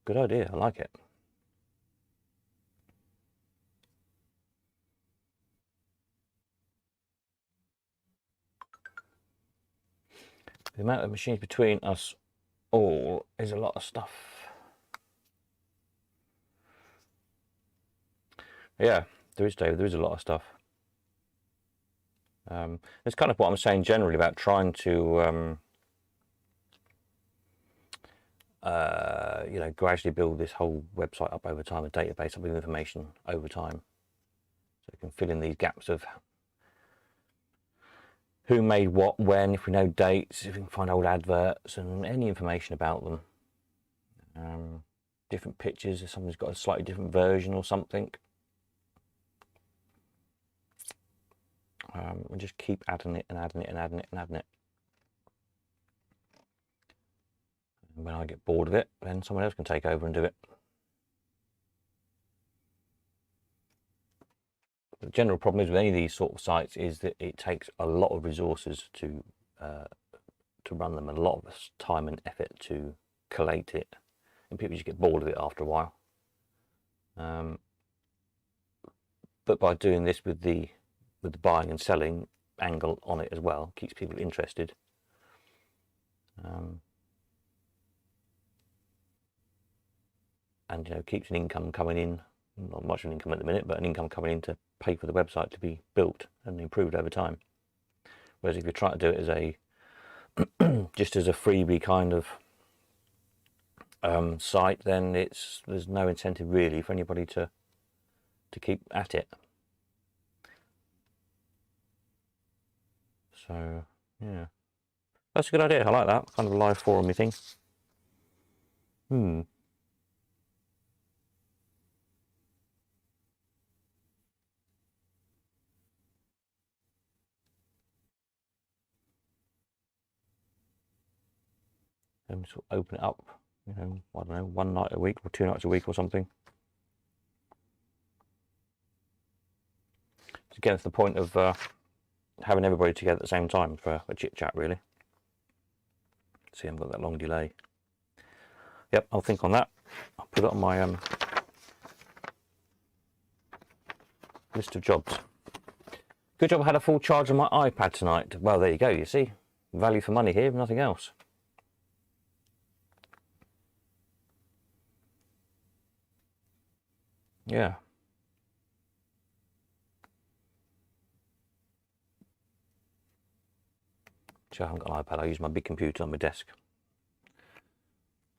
Good idea, I like it. The amount of machines between us all is a lot of stuff. Yeah, there is, David, there is a lot of stuff. It's kind of what I'm saying generally about trying to you know, gradually build this whole website up over time, a database up with information over time, so you can fill in these gaps of who made what, when, if we know dates, if we can find old adverts and any information about them. Different pictures, if someone's got a slightly different version or something. and just keep adding it and adding it and adding it and adding it. And when I get bored of it, then someone else can take over and do it. The general problem is with any of these sort of sites is that it takes a lot of resources to run them, a lot of time and effort to collate it, and people just get bored of it after a while. But by doing this with the buying and selling angle on it as well, keeps people interested. And keeps an income coming in. Not much of an income at the minute, but an income coming in to pay for the website to be built and improved over time. Whereas if you try to do it as a just as a freebie kind of site, then there's no incentive really for anybody to keep at it. So yeah, that's a good idea. I like that kind of live forum-y thing. And sort of open it up, I don't know, one night a week or 2 nights a week or something. To get to the point of having everybody together at the same time for a chit chat, really. See, I haven't got that long delay. Yep, I'll think on that. I'll put it on my list of jobs. Good job I had a full charge on my iPad tonight. Well, there you go, you see. Value for money here, if nothing else. Yeah. So I haven't got an iPad, I use my big computer on my desk.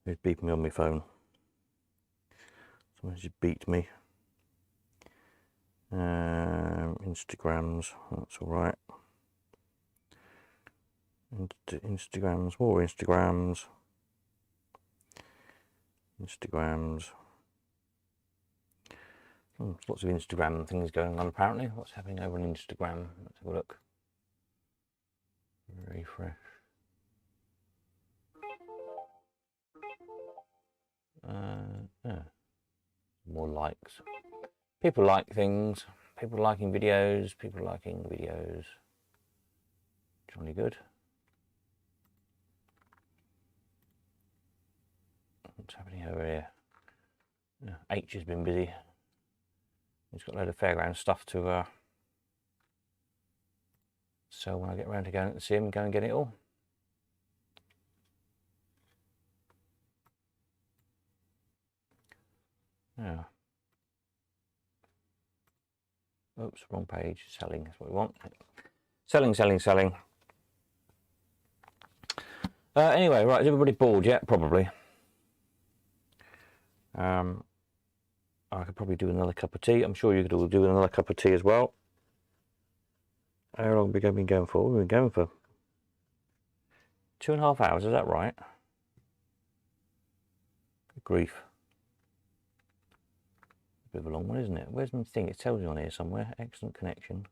It's beeping me on my phone. Someone just beat me. Instagrams, that's alright. Instagrams, more Instagrams. Lots of Instagram things going on apparently. What's happening over on Instagram? Let's have a look. Refresh. Yeah. More likes. People like things. People liking videos. Jolly good. What's happening over here? H has been busy. He's got a load of fairground stuff to sell when I get around to going to see him, go and get it all. Yeah. Oops, wrong page. Selling, that's what we want. Selling. Anyway, right, is everybody bored yet? Probably. I could probably do another cup of tea. I'm sure you could all do another cup of tea as well. How long have we been going for? We've been going for 2.5 hours, is that right? Good grief. A bit of a long one, isn't it? Where's my thing? It tells me on here somewhere. Excellent connection.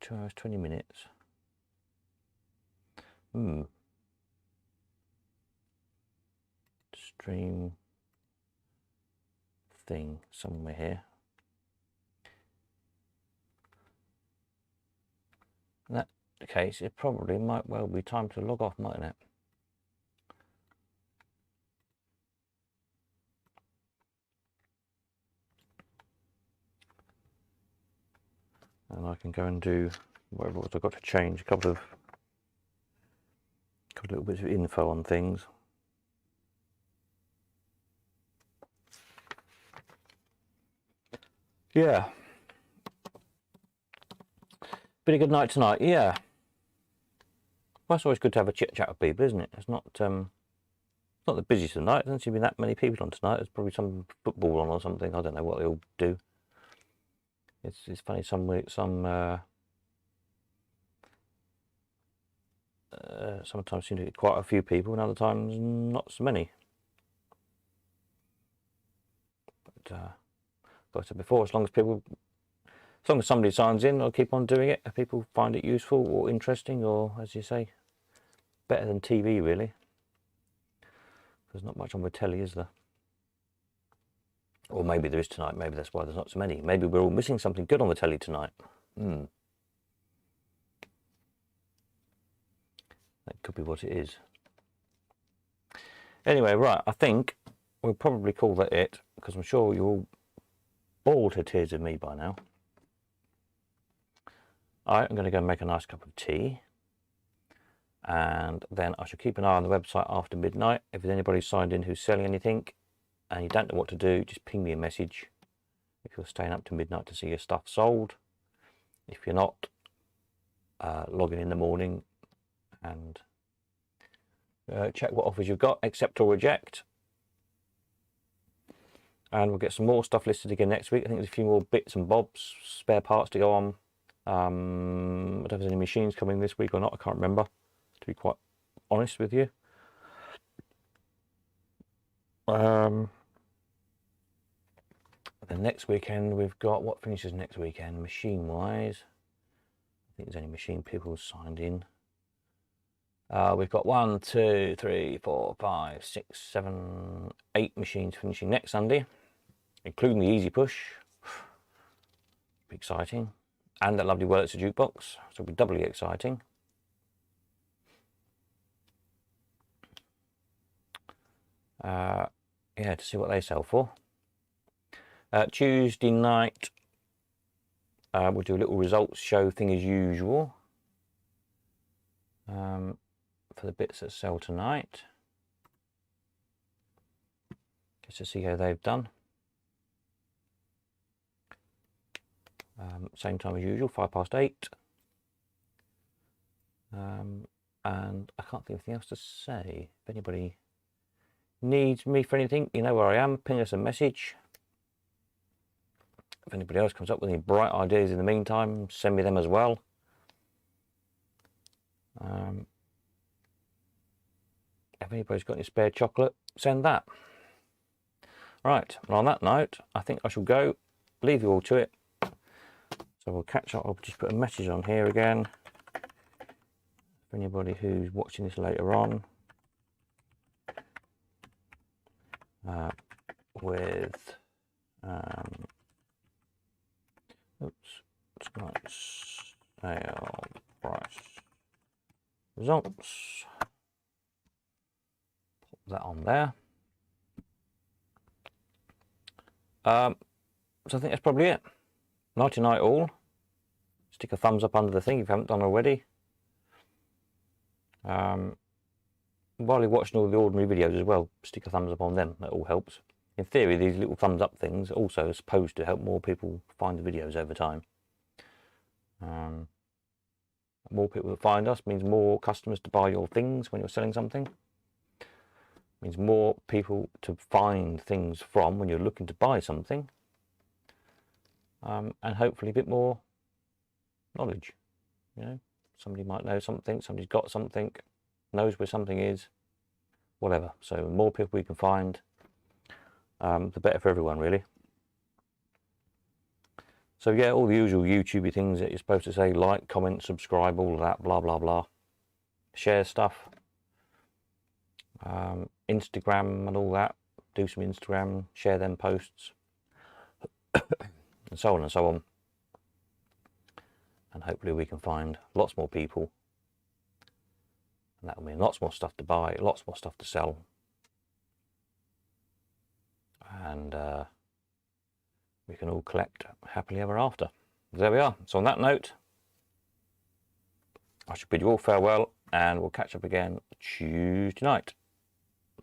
2 hours, 20 minutes. Stream thing somewhere here. In that case, it probably might well be time to log off, mightn't it? And I can go and do whatever it was I've got to change, a couple of little bits of info on things. Yeah. Been a good night tonight, yeah. Well, it's always good to have a chit chat with people, isn't it? It's not the busiest of the night. There doesn't seem to be that many people on tonight. There's probably some football on or something. I don't know what they all do. It's funny. Sometimes seem to get quite a few people, and other times not so many. like I said before, as long as somebody signs in, I'll keep on doing it. If people find it useful or interesting, or as you say, better than TV really. There's not much on the telly, is there? Or maybe there is tonight. Maybe that's why there's not so many. Maybe we're all missing something good on the telly tonight. That could be what it is. Anyway, right, I think we'll probably call that it, because I'm sure you're all bored to tears of me by now. Alright, I'm going to go and make a nice cup of tea. And then I shall keep an eye on the website after midnight. If there's anybody signed in who's selling anything and you don't know what to do, just ping me a message if you're staying up to midnight to see your stuff sold. If you're not, log in the morning and check what offers you've got, accept or reject. And we'll get some more stuff listed again next week. I think there's a few more bits and bobs, spare parts to go on. I don't know if there's any machines coming this week or not, I can't remember, to be quite honest with you. The next weekend we've got, what finishes next weekend machine wise? I think there's only machine people signed in. We've got 1, 2, 3, 4, 5, 6, 7, 8 machines finishing next Sunday, including the Easy Push. Be exciting. And that lovely Wurlitzer jukebox, so it'll be doubly exciting. Yeah, to see what they sell for. Tuesday night, we'll do a little results show thing as usual. For the bits that sell tonight, just to see how they've done. Same time as usual, 8:05. And I can't think of anything else to say. If anybody needs me for anything, you know where I am. Ping us a message. If anybody else comes up with any bright ideas in the meantime, send me them as well. If anybody's got any spare chocolate, send that. Right, and on that note, I think I shall go, leave you all to it. So we'll catch up. I'll just put a message on here again for anybody who's watching this later on. With tonight's sale price results. Put that on there. So I think that's probably it. Nighty night all. Stick a thumbs up under the thing if you haven't done already. While you're watching all the ordinary videos as well, stick a thumbs up on them. That all helps. In theory, these little thumbs up things also are supposed to help more people find the videos over time. More people that find us means more customers to buy your things when you're selling something. Means more people to find things from when you're looking to buy something. And hopefully a bit more knowledge. You know, somebody might know something, somebody's got something, knows where something is, whatever. So the more people we can find, the better for everyone, really. So yeah, all the usual YouTubey things that you're supposed to say, like, comment, subscribe, all of that, blah blah blah. Share stuff, Instagram and all that. Do some Instagram, share them posts, and so on and so on. And hopefully we can find lots more people, and that will mean lots more stuff to buy, lots more stuff to sell, and we can all collect happily ever after. There we are. So on that note, I shall bid you all farewell, and we'll catch up again Tuesday night.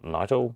Night all.